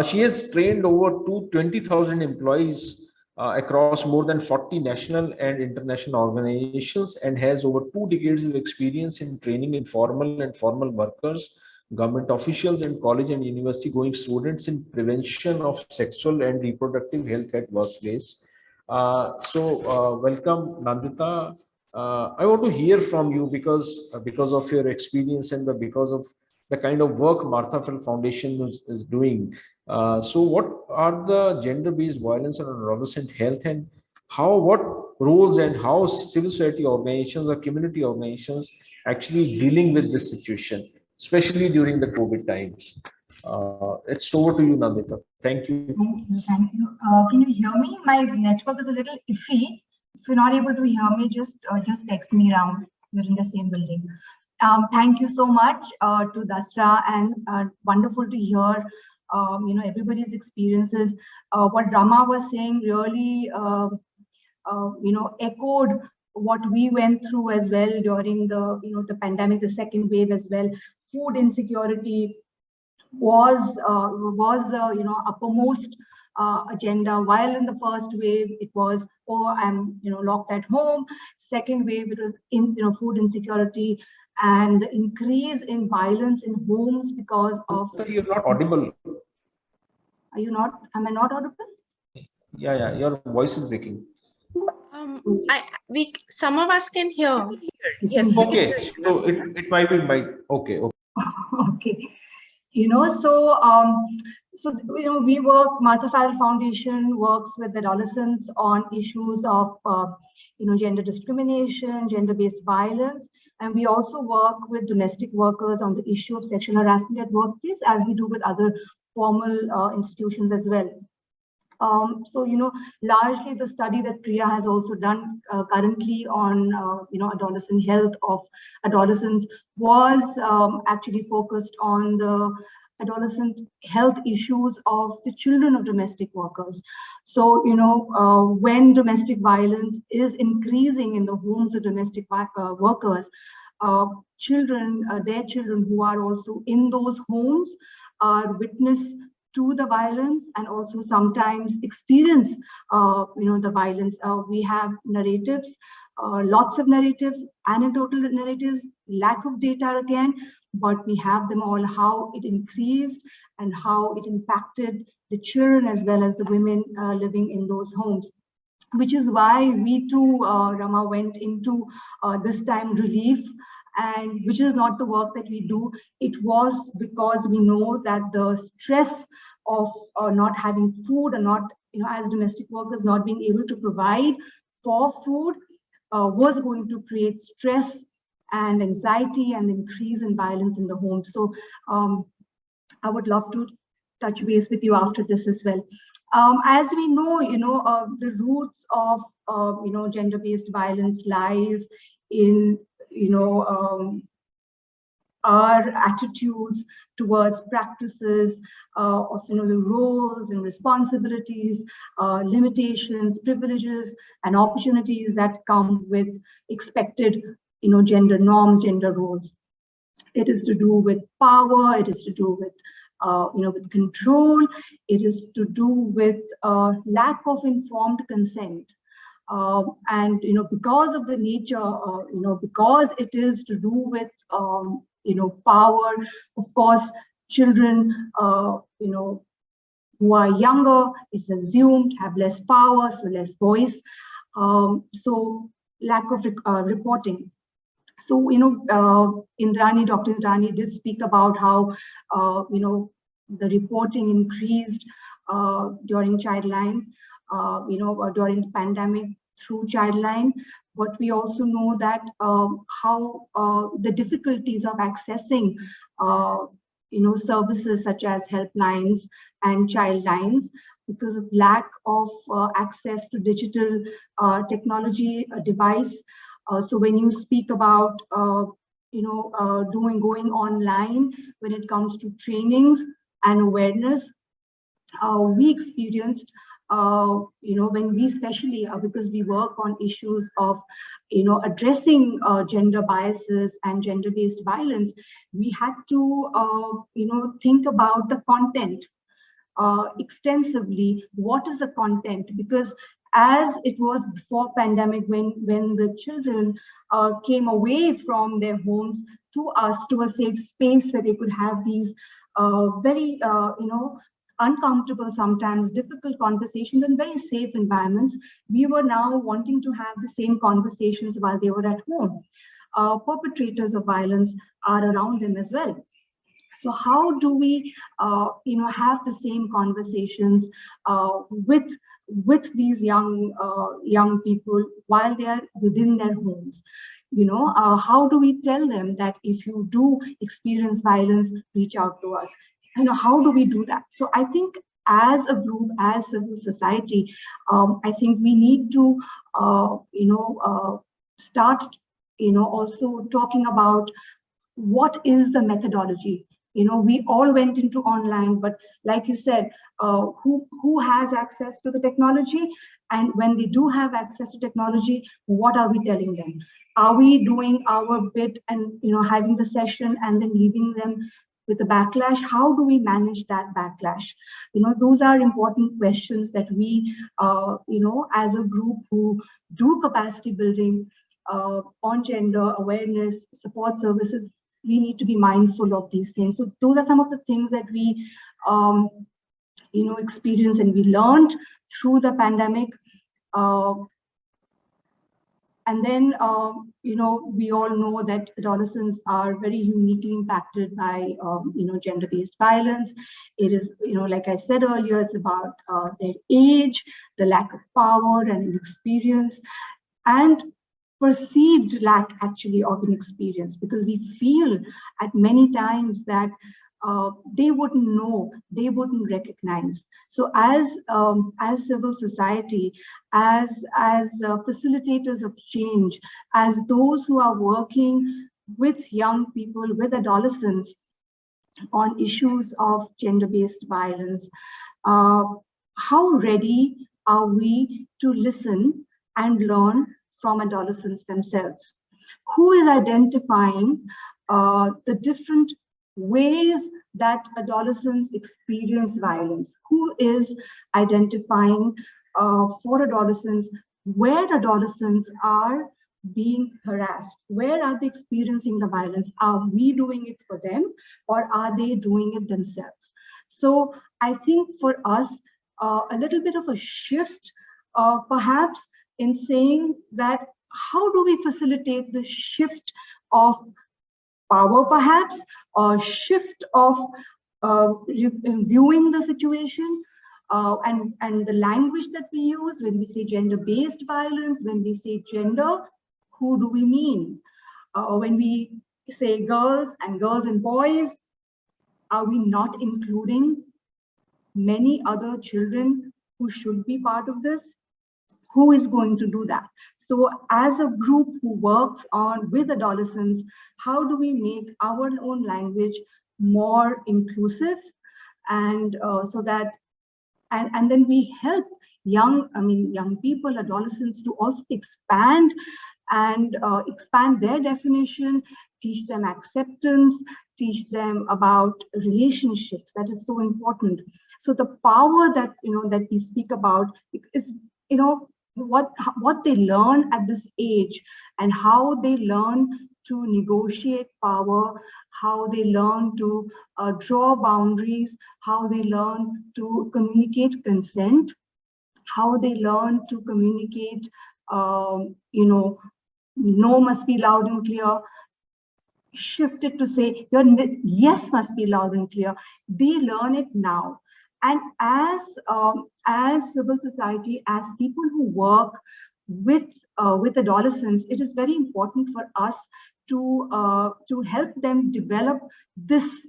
She has trained over 20,000 employees across more than 40 national and international organizations and has over 2 decades of experience in training informal and formal workers, government officials, and college and university going students in prevention of sexual and reproductive health at workplace. Welcome, Nandita. I want to hear from you because of your experience and because of the kind of work Martha Fell Foundation is doing. So what are the gender-based violence and adolescent health, and what roles and how civil society organizations or community organizations actually dealing with this situation, especially during the COVID times? It's over to you, Nandita. Thank you. Thank you. Can you hear me? My network is a little iffy. If you're not able to hear me, just text me around. We're in the same building. Thank you so much to Dasra, and wonderful to hear everybody's experiences. What Rama was saying really echoed what we went through as well during the pandemic, the second wave as well. Food insecurity was uppermost agenda, while in the first wave it was, oh, I'm locked at home. Second wave, it was food insecurity and the increase in violence in homes because of. You're not audible. Are you not? Am I not audible? Yeah, your voice is breaking. Some of us can hear. Yes. Okay, so it might be okay. Okay. We work, Martha Fell Foundation works with adolescents on issues of, gender discrimination, gender-based violence. And we also work with domestic workers on the issue of sexual harassment at workplace, as we do with other formal institutions as well. Largely the study that Priya has also done currently on, adolescent health of adolescents was actually focused on the adolescent health issues of the children of domestic workers. So, when domestic violence is increasing in the homes of domestic workers, their children who are also in those homes are witness to the violence and also sometimes experience, the violence. We have narratives, lots of narratives, anecdotal narratives, lack of data again, but we have them all, how it increased and how it impacted the children as well as the women living in those homes. Which is why we too, Rama, went into this time relief, and which is not the work that we do. It was because we know that the stress of not having food and not, as domestic workers, not being able to provide for food was going to create stress and anxiety and increase in violence in the home. So I would love to touch base with you after this as well. As we know, the roots of, gender-based violence lies in, our attitudes towards practices of, the roles and responsibilities, limitations, privileges, and opportunities that come with expected, gender norms, gender roles. It is to do with power. It is to do with, with control. It is to do with lack of informed consent. And, because of the nature, because it is to do with, power, of course, children, who are younger, it's assumed have less power, so less voice. So lack of reporting. So, Dr. Indrani did speak about how, the reporting increased during Childline, during the pandemic through Childline. But we also know that how the difficulties of accessing, services such as helplines and childlines, because of lack of access to digital technology device. So when you speak about, going online when it comes to trainings and awareness, we experienced, when we especially, because we work on issues of, addressing gender biases and gender-based violence, we had to, think about the content extensively. What is the content? Because as it was before pandemic, when the children came away from their homes to us, to a safe space where they could have these very, uncomfortable, sometimes difficult conversations in very safe environments, we were now wanting to have the same conversations while they were at home. Perpetrators of violence are around them as well. So how do we, have the same conversations with these young people while they are within their homes? How do we tell them that if you do experience violence, reach out to us? How do we do that? So I think as a group, as civil society, I think we need to, start, also talking about what is the methodology. We all went into online, but like you said, who has access to the technology? And when they do have access to technology, what are we telling them? Are we doing our bit and, having the session and then leaving them with a backlash? How do we manage that backlash? Those are important questions that we, as a group who do capacity building on gender awareness, support services, we need to be mindful of these things. So those are some of the things that we, experienced and we learned through the pandemic. And then, we all know that adolescents are very uniquely impacted by, gender-based violence. It is, like I said earlier, it's about their age, the lack of power and experience, and perceived lack actually of an experience, because we feel at many times that they wouldn't know, they wouldn't recognize. So as civil society, as facilitators of change, as those who are working with young people, with adolescents on issues of gender-based violence, how ready are we to listen and learn from adolescents themselves? Who is identifying the different ways that adolescents experience violence? Who is identifying for adolescents where adolescents are being harassed? Where are they experiencing the violence? Are we doing it for them, or are they doing it themselves? So I think for us, a little bit of a shift, perhaps, in saying that how do we facilitate the shift of power, perhaps, or shift of viewing the situation, and the language that we use when we say gender-based violence, when we say gender, who do we mean? When we say girls and boys, are we not including many other children who should be part of this? Who is going to do that? So as a group who works with adolescents, how do we make our own language more inclusive, and so that, and then we help young people, adolescents, to also expand their definition, teach them acceptance, teach them about relationships. That is so important. So the power that that we speak about is what they learn at this age, and how they learn to negotiate power, how they learn to draw boundaries, how they learn to communicate consent, how they learn to communicate no must be loud and clear, shifted to say your yes must be loud and clear. They learn it now. And as civil society, as people who work with adolescents, it is very important for us to help them develop this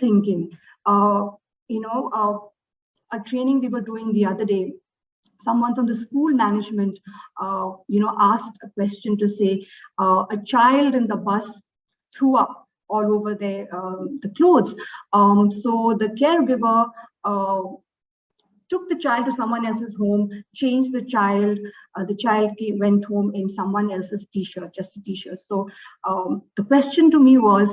thinking. A training we were doing the other day, someone from the school management, asked a question to say, a child in the bus threw up all over the clothes. So the caregiver took the child to someone else's home, changed the child. The child went home in someone else's t-shirt, just a t-shirt. So the question to me was,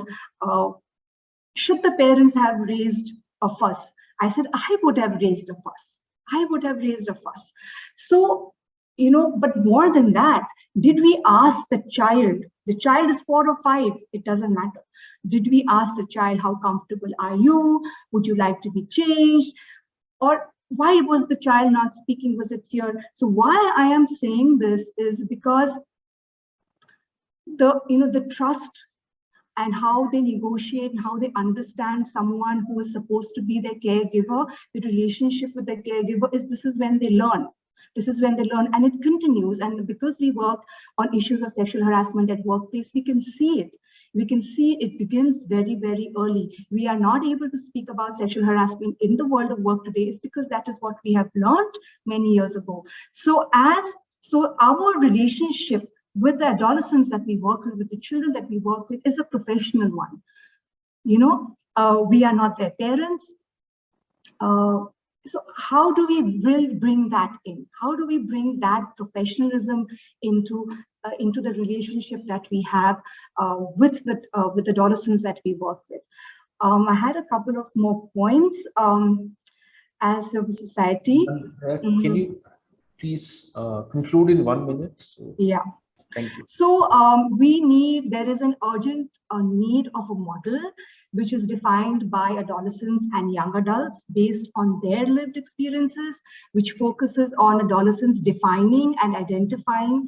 should the parents have raised a fuss? I said, I would have raised a fuss. I would have raised a fuss. So, but more than that, did we ask the child? The child is 4 or 5, it doesn't matter. Did we ask the child, how comfortable are you? Would you like to be changed? Or why was the child not speaking? Was it fear? So why I am saying this is because the trust and how they negotiate and how they understand someone who is supposed to be their caregiver, the relationship with their caregiver this is when they learn. This is when they learn, and it continues. And because we work on issues of sexual harassment at workplace, we can see it. We can see it begins very, very early. We are not able to speak about sexual harassment in the world of work today is because that is what we have learned many years ago. So our relationship with the adolescents that we work with the children that we work with, is a professional one. We are not their parents. So how do we really bring that in? How do we bring that professionalism into the relationship that we have with adolescents that we work with? I had a couple of more points as a society. Can you please conclude in 1 minute? So, yeah. Thank you. So there is an urgent need of a model which is defined by adolescents and young adults based on their lived experiences, which focuses on adolescents defining and identifying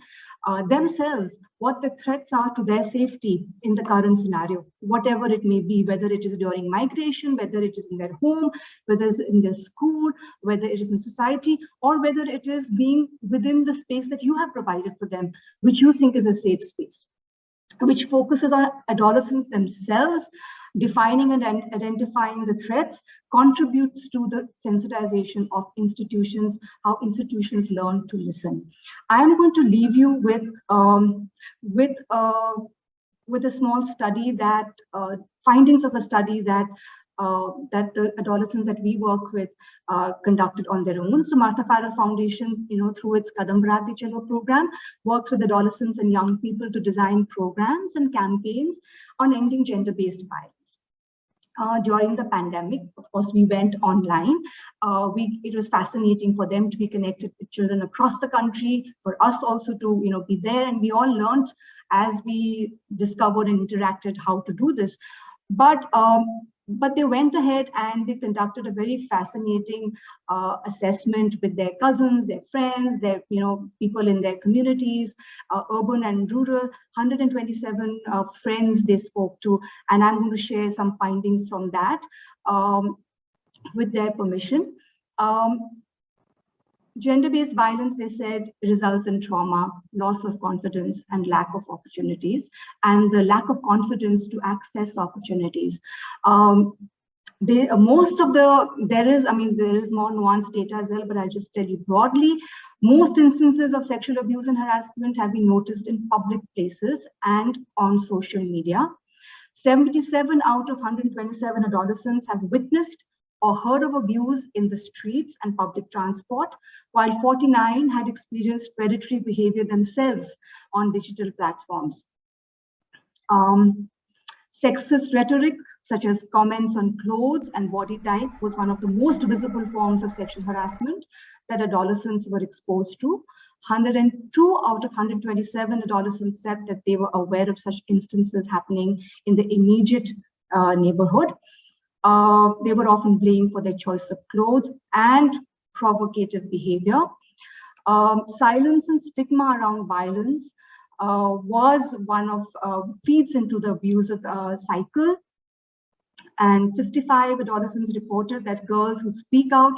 themselves, what the threats are to their safety in the current scenario, whatever it may be, whether it is during migration, whether it is in their home, whether it's in their school, whether it is in society, or whether it is being within the space that you have provided for them, which you think is a safe space, which focuses on adolescents themselves, defining and identifying the threats, contributes to the sensitization of institutions, how institutions learn to listen. I am going to leave you with a small study that findings of a study that the adolescents that we work with conducted on their own. So Martha Farrell Foundation, through its Kadam Badhate Chalo program, works with adolescents and young people to design programs and campaigns on ending gender-based violence. During the pandemic, of course, we went online. It was fascinating for them to be connected with children across the country, for us also to be there, and we all learned as we discovered and interacted how to do this. But they went ahead and they conducted a very fascinating assessment with their cousins, their friends, their people in their communities, urban and rural. 127 friends they spoke to, and I'm going to share some findings from that with their permission. Gender-based violence, they said, results in trauma, loss of confidence, and lack of opportunities, and the lack of confidence to access opportunities. There is more nuanced data as well, but I'll just tell you broadly. Most instances of sexual abuse and harassment have been noticed in public places and on social media. 77 out of 127 adolescents have witnessed or heard of abuse in the streets and public transport, while 49 had experienced predatory behavior themselves on digital platforms. Sexist rhetoric, such as comments on clothes and body type, was one of the most visible forms of sexual harassment that adolescents were exposed to. 102 out of 127 adolescents said that they were aware of such instances happening in the immediate neighborhood. They were often blamed for their choice of clothes and provocative behavior. Silence and stigma around violence was one of feeds into the abusive cycle. And 55 adolescents reported that girls who speak out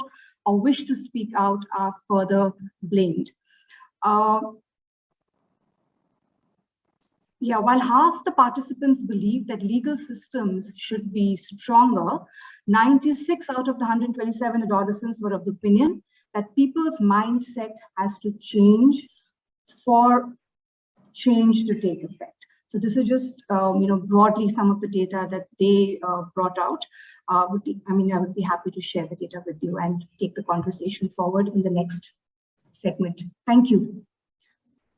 or wish to speak out are further blamed. While half the participants believe that legal systems should be stronger, 96 out of the 127 adolescents were of the opinion that people's mindset has to change for change to take effect. So this is just, broadly some of the data that they brought out. I would be happy to share the data with you and take the conversation forward in the next segment. Thank you.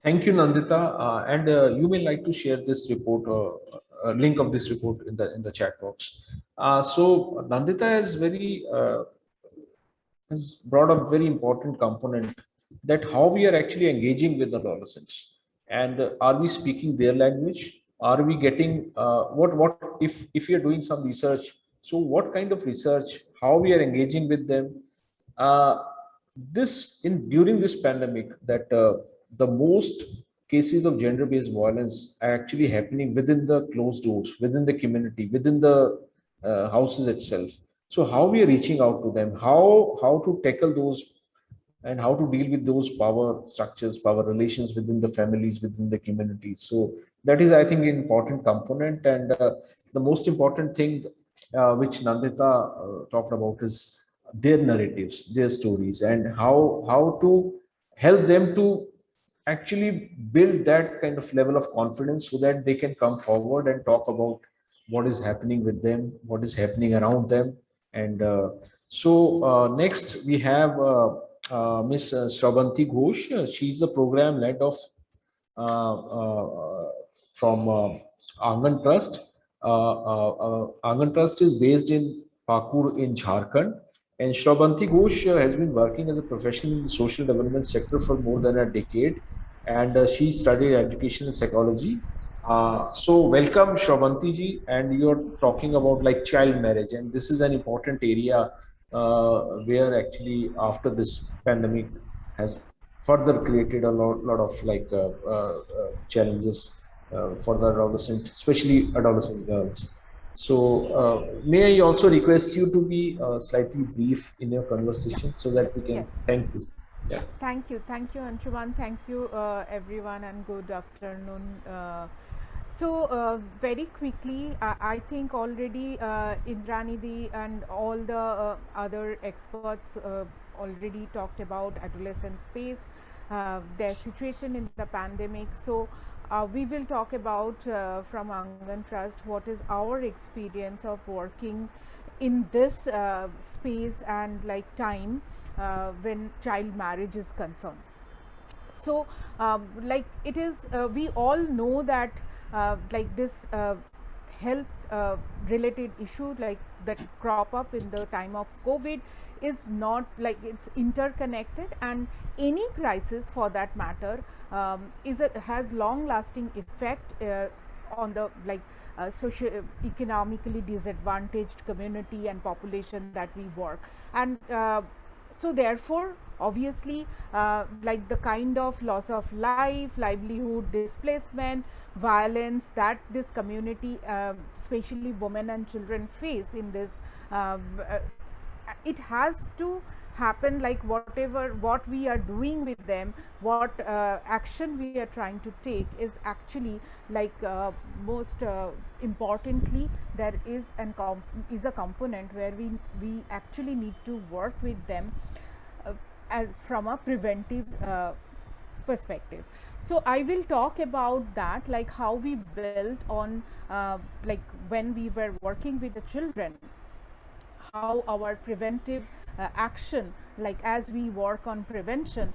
Thank you, Nandita. And you may like to share this report, link of this report in the chat box. So Nandita has brought up very important component, that how we are actually engaging with adolescents, and are we speaking their language? Are we getting what if we are doing some research? So what kind of research? How we are engaging with them? During this pandemic, that the most cases of gender-based violence are actually happening within the closed doors, within the community, within the houses itself. So how we are reaching out to them, how to tackle those, and how to deal with those power structures, power relations within the families, within the community. So that is, I think, an important component. And the most important thing which Nandita talked about is their narratives, their stories, and how to help them to actually build that kind of level of confidence, so that they can come forward and talk about what is happening with them, what is happening around them. And next we have Ms. Shravanti Ghosh. She's the program lead of from Angan Trust. Angan Trust is based in Pakur in Jharkhand. And Shravanti Ghosh has been working as a professional in the social development sector for more than a decade. And she studied education and psychology. So welcome, Shravanti ji. And you're talking about like child marriage. And this is an important area where actually after this pandemic has further created a lot of like challenges for the adolescent, especially adolescent girls. So may I also request you to be slightly brief in your conversation, so that we can. Yes. Thank you. Yeah. Thank you, Anshuman. Thank you, everyone, and good afternoon. So very quickly, I think already Indranidhi and all the other experts already talked about adolescent space, their situation in the pandemic. So we will talk about from Angan Trust what is our experience of working in this space and like time when child marriage is concerned. So like it is, we all know that like this health related issue like that crop up in the time of COVID is not like, it's interconnected, and any crisis for that matter has long lasting effect on the like socio economically disadvantaged community and population that we work. And so therefore obviously like the kind of loss of life, livelihood, displacement, violence that this community especially women and children face in this, it has to happen, like what we are doing with them, what action we are trying to take is actually like most importantly there is a component where we actually need to work with them as from a preventive perspective. So I will talk about that, like how we built on like when we were working with the children, how our preventive action, like as we work on prevention,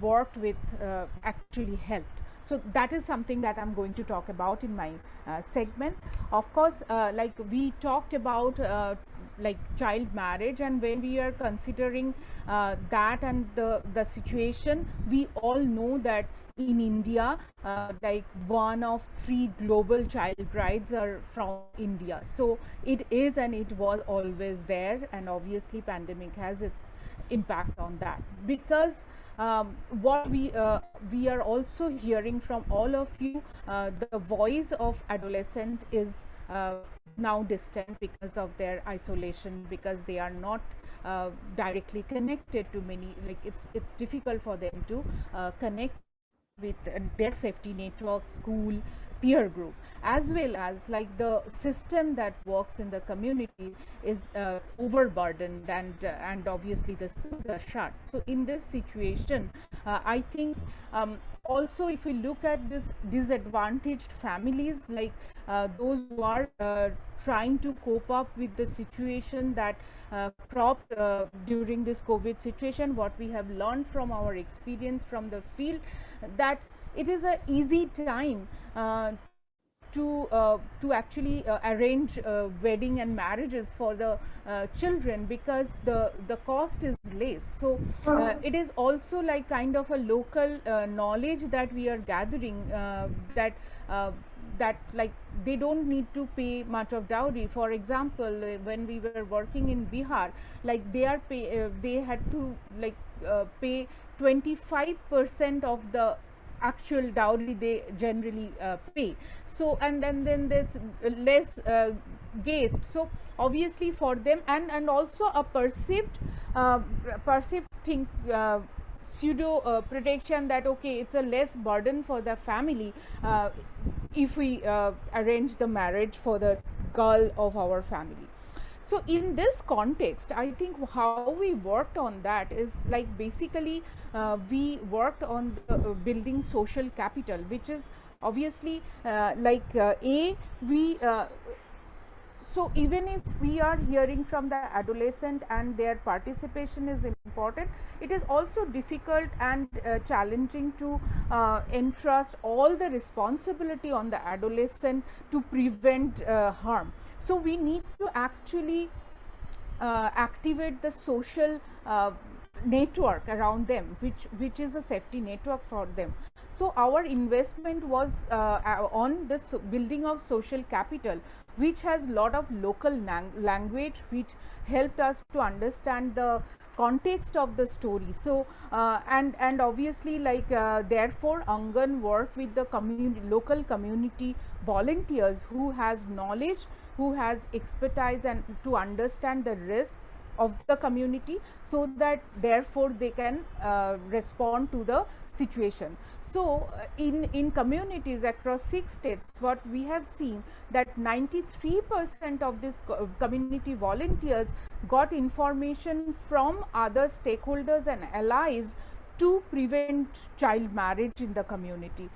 worked with actually helped. So that is something that I'm going to talk about in my segment. Of course, like we talked about like child marriage, and when we are considering that and the situation, we all know that in India, like 1 of 3 global child brides are from India. So it is and it was always there, and obviously pandemic has its impact on that, because what we are also hearing from all of you, the voice of adolescent is now distant because of their isolation, because they are not directly connected to many, like it's difficult for them to connect with their safety network, school, peer group, as well as like the system that works in the community is overburdened, and obviously the schools are shut. So in this situation, I think also if we look at this disadvantaged families, like those who are trying to cope up with the situation that cropped during this COVID situation, what we have learned from our experience from the field, that it is an easy time to actually arrange wedding and marriages for the children, because the cost is less. So it is also like kind of a local knowledge that we are gathering, that like they don't need to pay much of dowry. For example, when we were working in Bihar, like they had to like pay 25% of the actual dowry they generally pay. So and then there's less guest. So obviously for them, and also a perceived thing, pseudo protection, that okay, it's a less burden for the family if we arrange the marriage for the girl of our family. So in this context, I think how we worked on that is like basically we worked on the, building social capital, which is obviously so even if we are hearing from the adolescent and their participation is important, it is also difficult and challenging to entrust all the responsibility on the adolescent to prevent harm. So we need to actually activate the social network around them, which is a safety network for them. So our investment was on this building of social capital, which has lot of local language, which helped us to understand the context of the story. So and obviously like therefore Angan work with the local community volunteers who has knowledge, who has expertise, and to understand the risk of the community, so that therefore they can respond to the situation. So in communities across 6 states, what we have seen that 93% of this community volunteers got information from other stakeholders and allies to prevent child marriage in the community.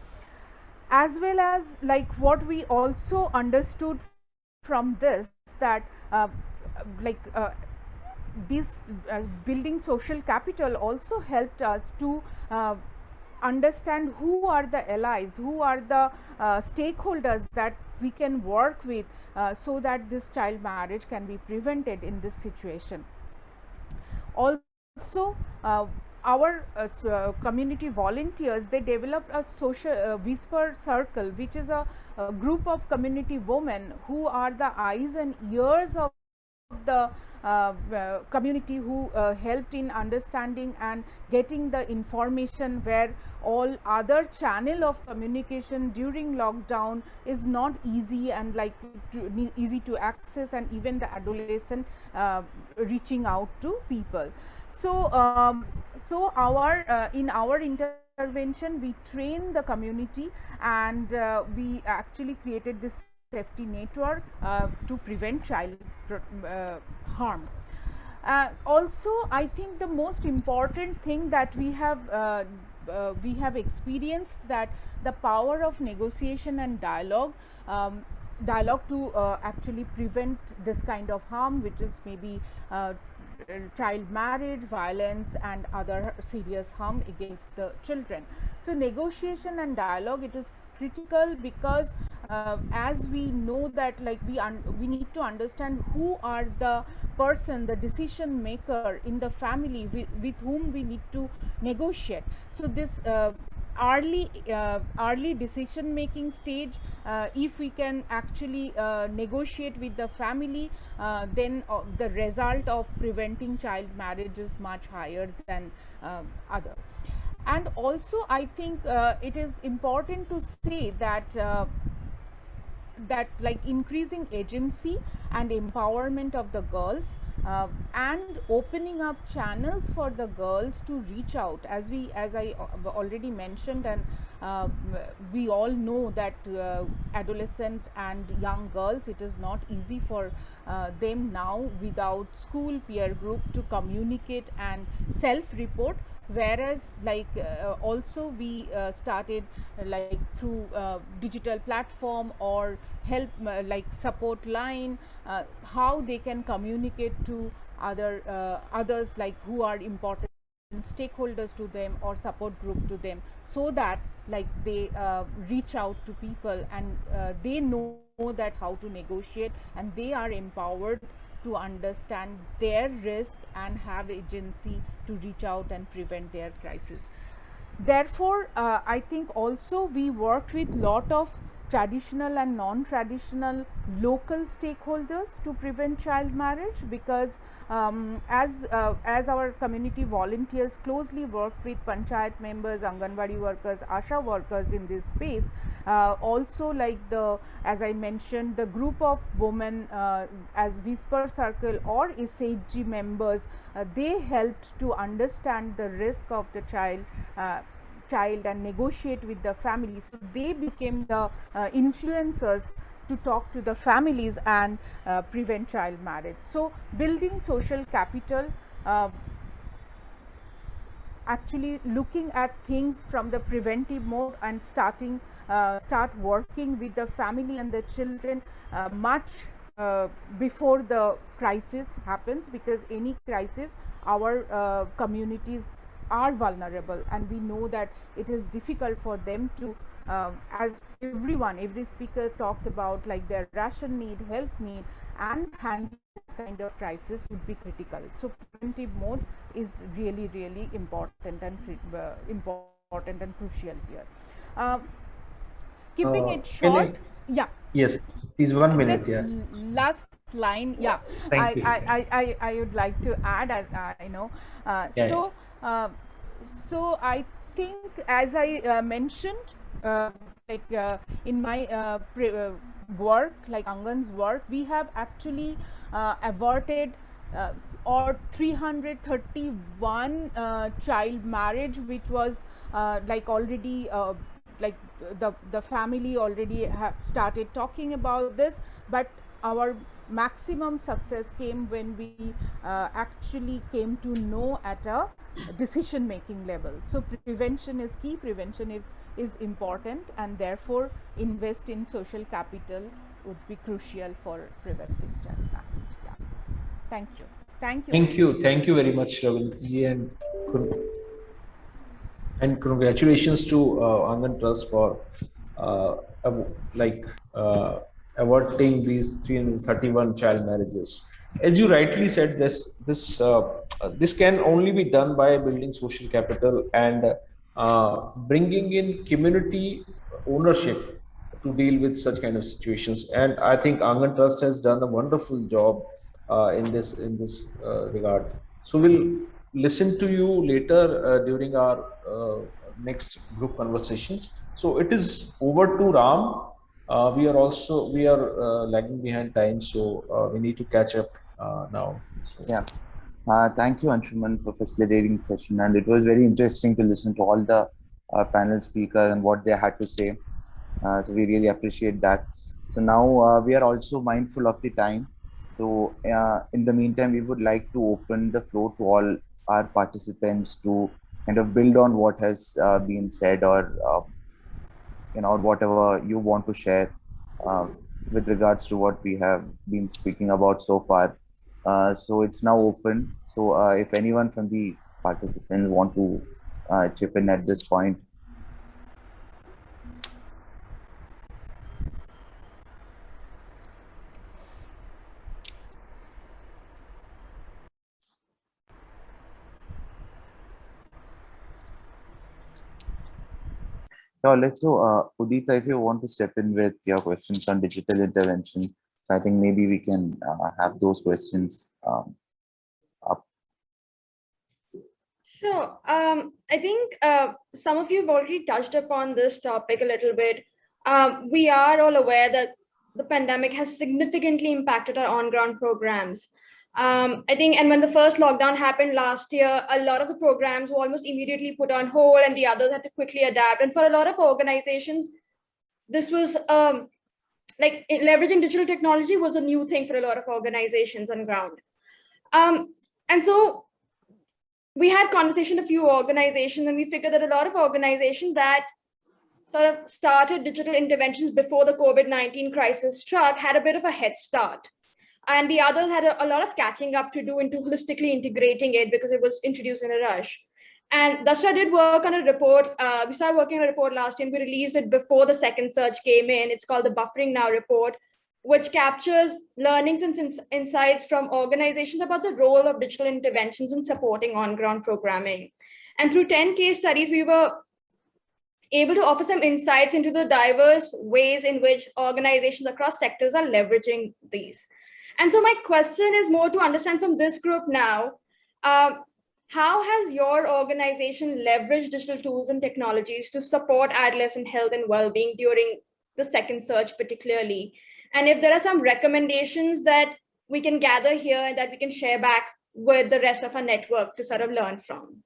As well as like what we also understood from this, that this building social capital also helped us to understand who are the allies, who are the stakeholders that we can work with so that this child marriage can be prevented in this situation. Also our community volunteers, they developed a social whisper circle, which is a group of community women who are the eyes and ears of the community, who helped in understanding and getting the information, where all other channel of communication during lockdown is not easy and like easy to access, and even the adolescent reaching out to people. So so our in our intervention, we train the community, and we actually created this safety network to prevent child harm. Also, I think the most important thing that we have experienced, that the power of negotiation and dialogue to actually prevent this kind of harm, which is maybe child marriage, violence, and other serious harm against the children. So negotiation and dialogue, it is critical, because as we know that like we need to understand who are the person, the decision maker in the family with whom we need to negotiate. So this early decision making stage, if we can actually negotiate with the family, then the result of preventing child marriage is much higher than other. And also I think it is important to say that like increasing agency and empowerment of the girls, and opening up channels for the girls to reach out, as I already mentioned, and we all know that adolescent and young girls, it is not easy for them now without school peer group to communicate and self report. Whereas like also we started like through digital platform or help like support line, how they can communicate to others like who are important stakeholders to them or support group to them, so that like they reach out to people, and they know that how to negotiate, and they are empowered to understand their risk and have agency to reach out and prevent their crisis. Therefore, I think also we worked with lot of traditional and non-traditional local stakeholders to prevent child marriage, because as our community volunteers closely work with panchayat members, Anganwadi workers, ASHA workers in this space, also like as I mentioned, the group of women as Whisper Circle or SHG members, they helped to understand the risk of the child and negotiate with the family. So they became the influencers to talk to the families and prevent child marriage. So building social capital, actually looking at things from the preventive mode and start working with the family and the children much before the crisis happens, because any crisis, our communities are vulnerable, and we know that it is difficult for them to as every speaker talked about, like their ration need, health need, and handling kind of crisis would be critical. So preventive mode is really important and crucial here. Keeping it short, yeah. Yes, please, 1 minute. Just Yeah. last line, yeah. Thank you. I would like to add, I know. So I think, as I mentioned, in my work, like Angan's work, we have actually averted or 331 child marriage, which was like already like the family already have started talking about this, but our maximum success came when we actually came to know at a decision making level. So prevention is key, prevention is important, and therefore invest in social capital would be crucial for preventing child marriage. Yeah. Thank you. Thank you very much, Ravindra, and congratulations to Angan Trust for averting these 331 child marriages. As you rightly said, this can only be done by building social capital and bringing in community ownership to deal with such kind of situations. And I think Angan Trust has done a wonderful job in this regard. So we'll listen to you later during our next group conversations. So it is over to Ram. We are lagging behind time, so we need to catch up now. So. Yeah. Thank you, Anshuman, for facilitating the session. And it was very interesting to listen to all the panel speakers and what they had to say. So we really appreciate that. So now we are also mindful of the time. So in the meantime, we would like to open the floor to all our participants to kind of build on what has been said, or or whatever you want to share with regards to what we have been speaking about so far. So it's now open. So if anyone from the participants want to chip in at this point. Sure, let's so Udita, if you want to step in with your questions on digital intervention, so I think maybe we can have those questions up. Sure. I think some of you have already touched upon this topic a little bit. We are all aware that the pandemic has significantly impacted our on-ground programs. I think, and when the first lockdown happened last year, a lot of the programs were almost immediately put on hold and the others had to quickly adapt. And for a lot of organizations, this was like leveraging digital technology was a new thing for a lot of organizations on ground. And so we had conversation with a few organizations and we figured that a lot of organizations that sort of started digital interventions before the COVID-19 crisis struck had a bit of a head start. And the others had a lot of catching up to do into holistically integrating it because it was introduced in a rush. And Dasra did work on a report. We started working on a report last year and we released it before the second surge came in. It's called the Buffering Now report, which captures learnings and insights from organizations about the role of digital interventions in supporting on-ground programming. And through 10 case studies, we were able to offer some insights into the diverse ways in which organizations across sectors are leveraging these. And so my question is more to understand from this group now, how has your organization leveraged digital tools and technologies to support adolescent health and well-being during the second surge particularly? And if there are some recommendations that we can gather here and that we can share back with the rest of our network to sort of learn from.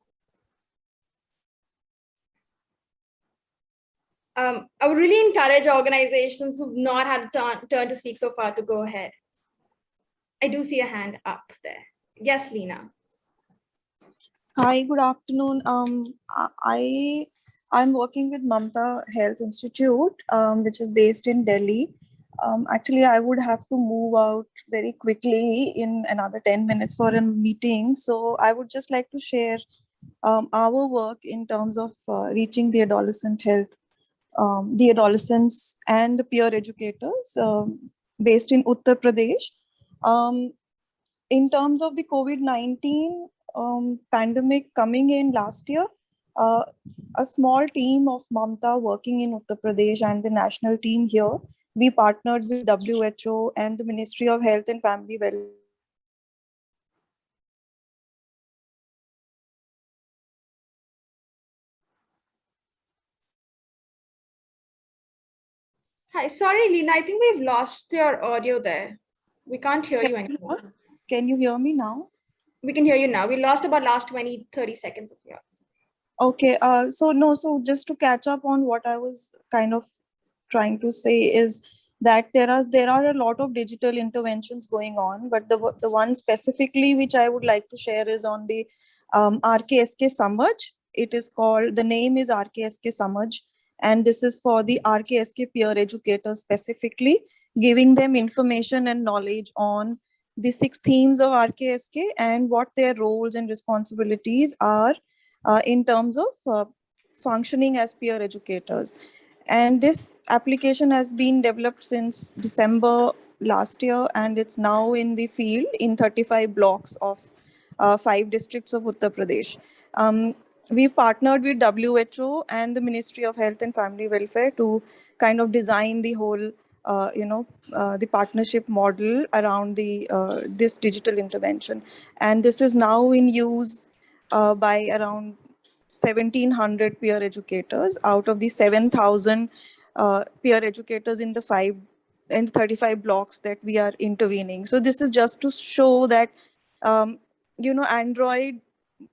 I would really encourage organizations who've not had a turn to speak so far to go ahead. I do see a hand up there. Yes, Lena. Hi, good afternoon. I'm working with Mamta Health Institute, which is based in Delhi. Actually, I would have to move out very quickly in another 10 minutes for a meeting. So I would just like to share our work in terms of reaching the adolescent health, the adolescents and the peer educators based in Uttar Pradesh. In terms of the COVID-19 pandemic coming in last year, a small team of Mamta working in Uttar Pradesh and the national team here, we partnered with WHO and the Ministry of Health and Family Welfare. Hi, sorry, Lena, I think we've lost your audio there. We can't hear you anymore. Can you hear me now? We can hear you now. We lost about last 20, 30 seconds of your. Okay, so just to catch up on what I was kind of trying to say is that there are a lot of digital interventions going on, but the one specifically which I would like to share is on the RKSK Samaj. It is called, the name is RKSK Samaj, and this is for the RKSK peer educators specifically, giving them information and knowledge on the 6 themes of RKSK and what their roles and responsibilities are in terms of functioning as peer educators. And this application has been developed since December last year, and it's now in the field in 35 blocks of 5 districts of Uttar Pradesh. We partnered with WHO and the Ministry of Health and Family Welfare to kind of design the whole, the partnership model around the this digital intervention. And this is now in use by around 1,700 peer educators out of the 7,000 peer educators in the 35 blocks that we are intervening. So this is just to show that, Android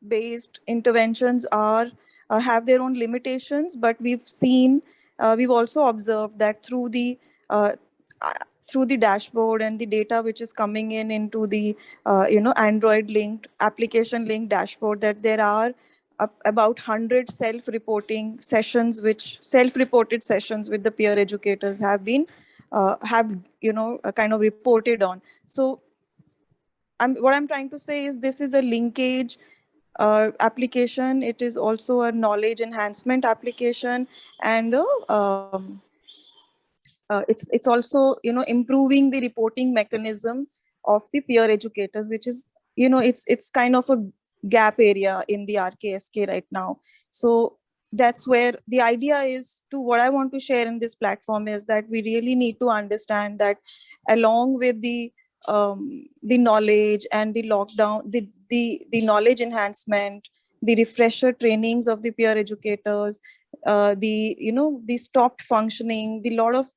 based interventions are have their own limitations, but we've also observed that through the dashboard and the data which is coming into the Android linked application linked dashboard, that there are about 100 self-reported sessions with the peer educators have been kind of reported on. So what I'm trying to say is this is a linkage application. It is also a knowledge enhancement application, and it's also improving the reporting mechanism of the peer educators, which is it's kind of a gap area in the RKSK right now. So that's where the idea is to, what I want to share in this platform is that we really need to understand that along with the knowledge and the lockdown, the knowledge enhancement, the refresher trainings of the peer educators, the stopped functioning, the lot of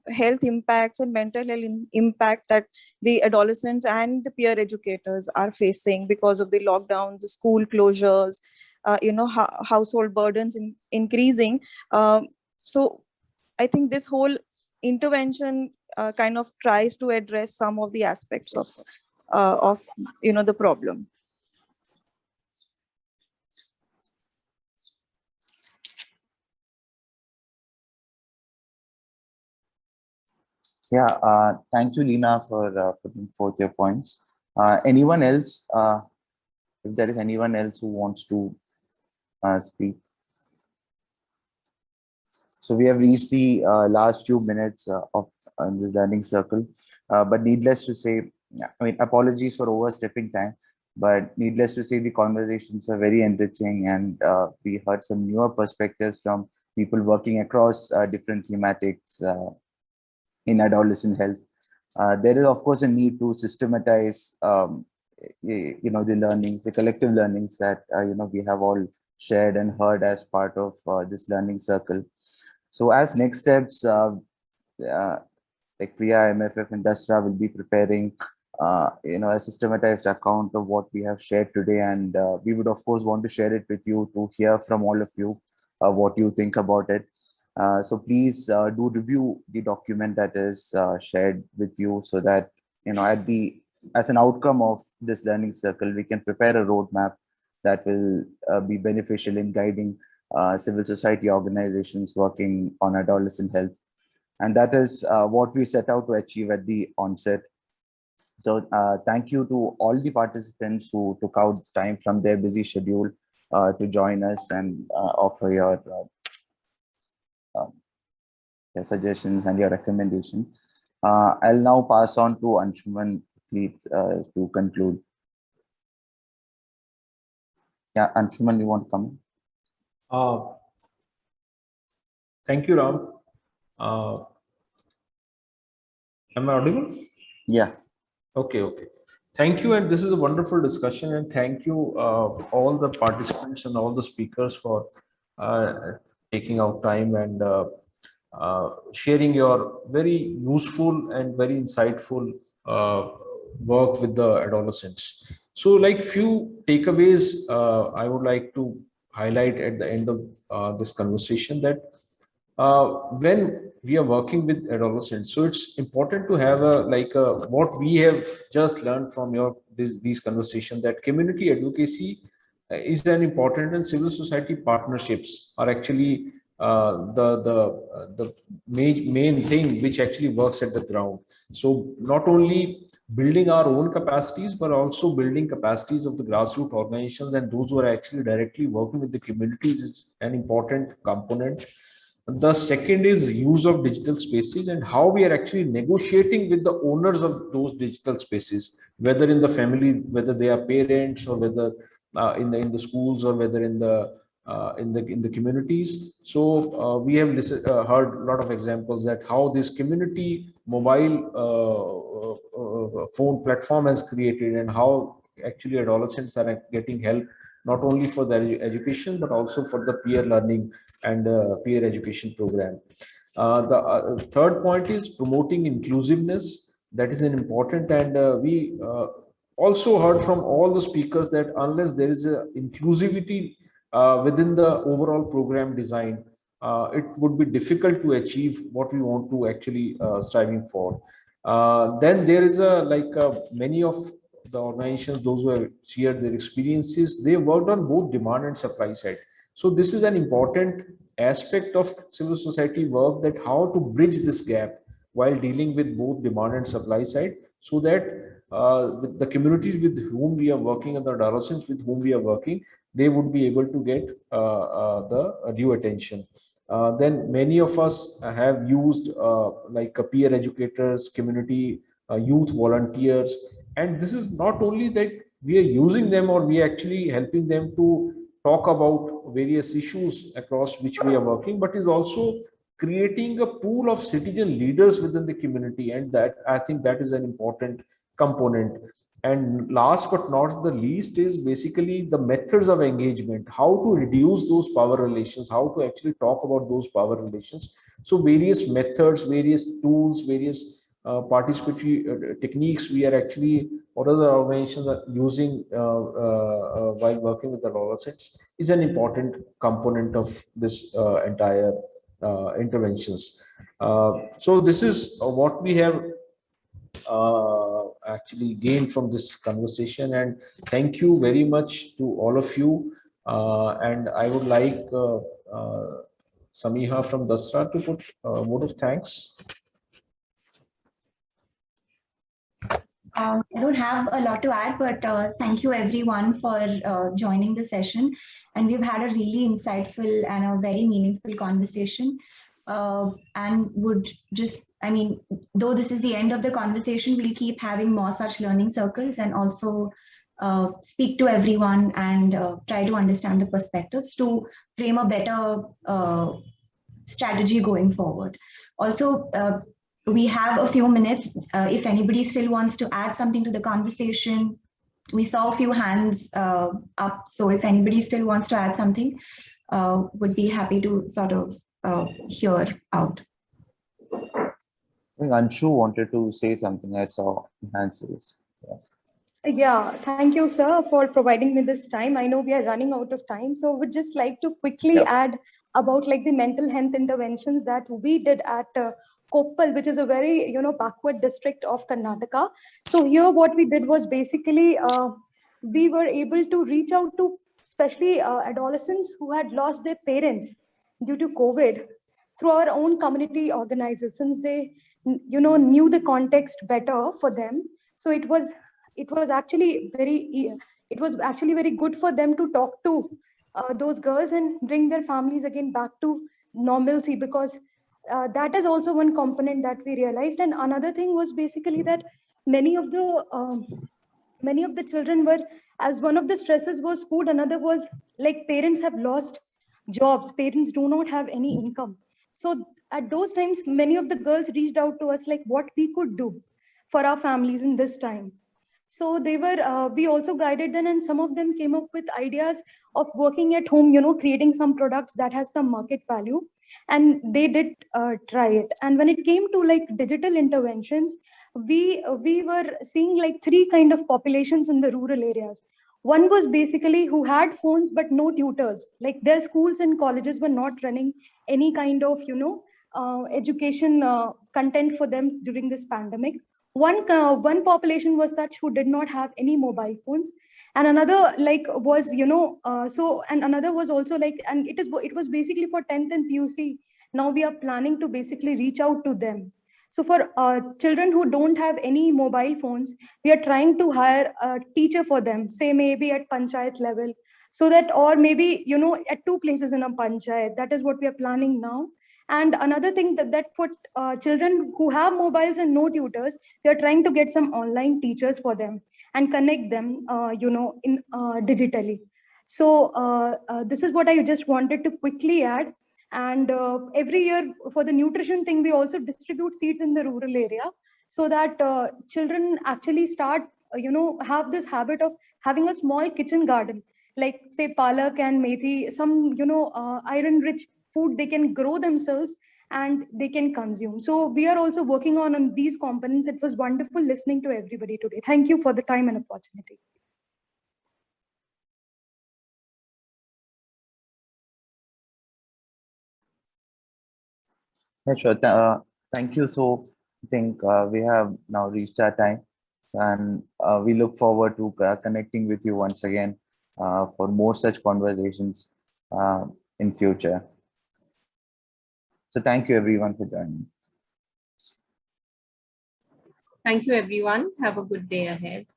health impacts and mental health impact that the adolescents and the peer educators are facing because of the lockdowns, the school closures, household burdens increasing. So I think this whole intervention kind of tries to address some of the aspects of the problem. Yeah, thank you, Leena, for putting forth your points. Anyone else? If there is anyone else who wants to speak. So we have reached the last few minutes of this learning circle, but needless to say, I mean, apologies for overstepping time, but needless to say, the conversations are very enriching, and we heard some newer perspectives from people working across different thematics in adolescent health. There is, of course, a need to systematize, the learnings, the collective learnings that we have all shared and heard as part of this learning circle. So, as next steps, like Priya, MFF, and Dasra will be preparing, a systematized account of what we have shared today, and we would, of course, want to share it with you to hear from all of you what you think about it. So please do review the document that is shared with you, so that as an outcome of this learning circle, we can prepare a roadmap that will be beneficial in guiding civil society organizations working on adolescent health. And that is what we set out to achieve at the onset. So thank you to all the participants who took out time from their busy schedule to join us and offer your suggestions and your recommendations. I'll now pass on to Anshuman, please, to conclude. Yeah, Anshuman, you want to come in? Thank you, Ram. Am I audible? Yeah. Okay. Thank you, and this is a wonderful discussion, and thank you all the participants and all the speakers for taking out time and sharing your very useful and very insightful work with the adolescents. So, like few takeaways, I would like to highlight at the end of this conversation, that when we are working with adolescents, so it's important to have what we have just learned from these conversations, that community advocacy is an important, and civil society partnerships are actually the main thing which actually works at the ground. So not only building our own capacities, but also building capacities of the grassroots organizations and those who are actually directly working with the communities is an important component. The second is use of digital spaces and how we are actually negotiating with the owners of those digital spaces, whether in the family, whether they are parents, or whether in the schools, or whether in the communities. So we have heard a lot of examples that how this community mobile phone platform has created, and how actually adolescents are getting help not only for their education but also for the peer learning and peer education program. The third point is promoting inclusiveness. That is an important, and we also heard from all the speakers that unless there is a inclusivity within the overall program design, it would be difficult to achieve what we want to actually striving for. Then there is many of the organizations, those who have shared their experiences, they worked on both demand and supply side. So this is an important aspect of civil society work, that how to bridge this gap while dealing with both demand and supply side, so that with the communities with whom we are working and the adolescents with whom we are working, they would be able to get the due attention. Then many of us have used peer educators, community youth volunteers, and this is not only that we are using them or we are actually helping them to talk about various issues across which we are working, but is also creating a pool of citizen leaders within the community. And that, I think, that is an important component. And last but not the least is basically the methods of engagement, how to reduce those power relations, how to actually talk about those power relations. So various methods, various tools, various participatory techniques we are actually, what other organizations are using while working with adolescents is an important component of this entire interventions. So this is what we have actually gained from this conversation, and thank you very much to all of you. And I would like Samiha from Dasra to put a vote of thanks. I don't have a lot to add, but thank you everyone for joining the session. And we've had a really insightful and a very meaningful conversation. And would just, I mean, though this is the end of the conversation, we'll keep having more such learning circles and also speak to everyone and try to understand the perspectives to frame a better strategy going forward. Also, we have a few minutes. If anybody still wants to add something to the conversation, we saw a few hands up. So if anybody still wants to add something, would be happy to sort of hear out. I think Anshu wanted to say something. I saw hands raised. Yes. Yeah, thank you, sir, for providing me this time. I know we are running out of time, so would just like to quickly add about like the mental health interventions that we did at Koppal, which is a very backward district of Karnataka. So here what we did was basically we were able to reach out to especially adolescents who had lost their parents due to COVID through our own community organizers, since they knew the context better for them. So it was actually very good for them to talk to those girls and bring their families again back to normalcy, because that is also one component that we realized. And another thing was basically that many of the children were, as one of the stresses was food, another was like parents have lost jobs, parents do not have any income. So at those times, many of the girls reached out to us like what we could do for our families in this time. So they were, we also guided them, and some of them came up with ideas of working at home, creating some products that has some market value. And they did try it. And when it came to like digital interventions, we were seeing like three kind of populations in the rural areas. One was basically who had phones but no tutors, like their schools and colleges were not running any kind of education content for them during this pandemic. One population was such who did not have any mobile phones, and another like was and another was also like, and it was basically for 10th and PUC. Now we are planning to basically reach out to them. So for children who don't have any mobile phones, we are trying to hire a teacher for them, say maybe at panchayat level, so that, or maybe at two places in a panchayat. That is what we are planning now. And another thing that for children who have mobiles and no tutors, we are trying to get some online teachers for them and connect them, in digitally. So this is what I just wanted to quickly add. And every year for the nutrition thing, we also distribute seeds in the rural area so that children actually start, have this habit of having a small kitchen garden, like say palak and methi, some, iron-rich food they can grow themselves and they can consume. So we are also working on these components. It was wonderful listening to everybody today. Thank you for the time and opportunity. Yeah, sure. Thank you. So I think we have now reached our time, and we look forward to connecting with you once again for more such conversations in future. So thank you everyone for joining. Thank you, everyone. Have a good day ahead.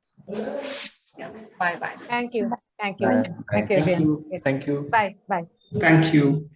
Yeah. Bye-bye. Thank you. Thank you. Bye. Thank you, everyone. Thank you. Bye. Bye. Thank you.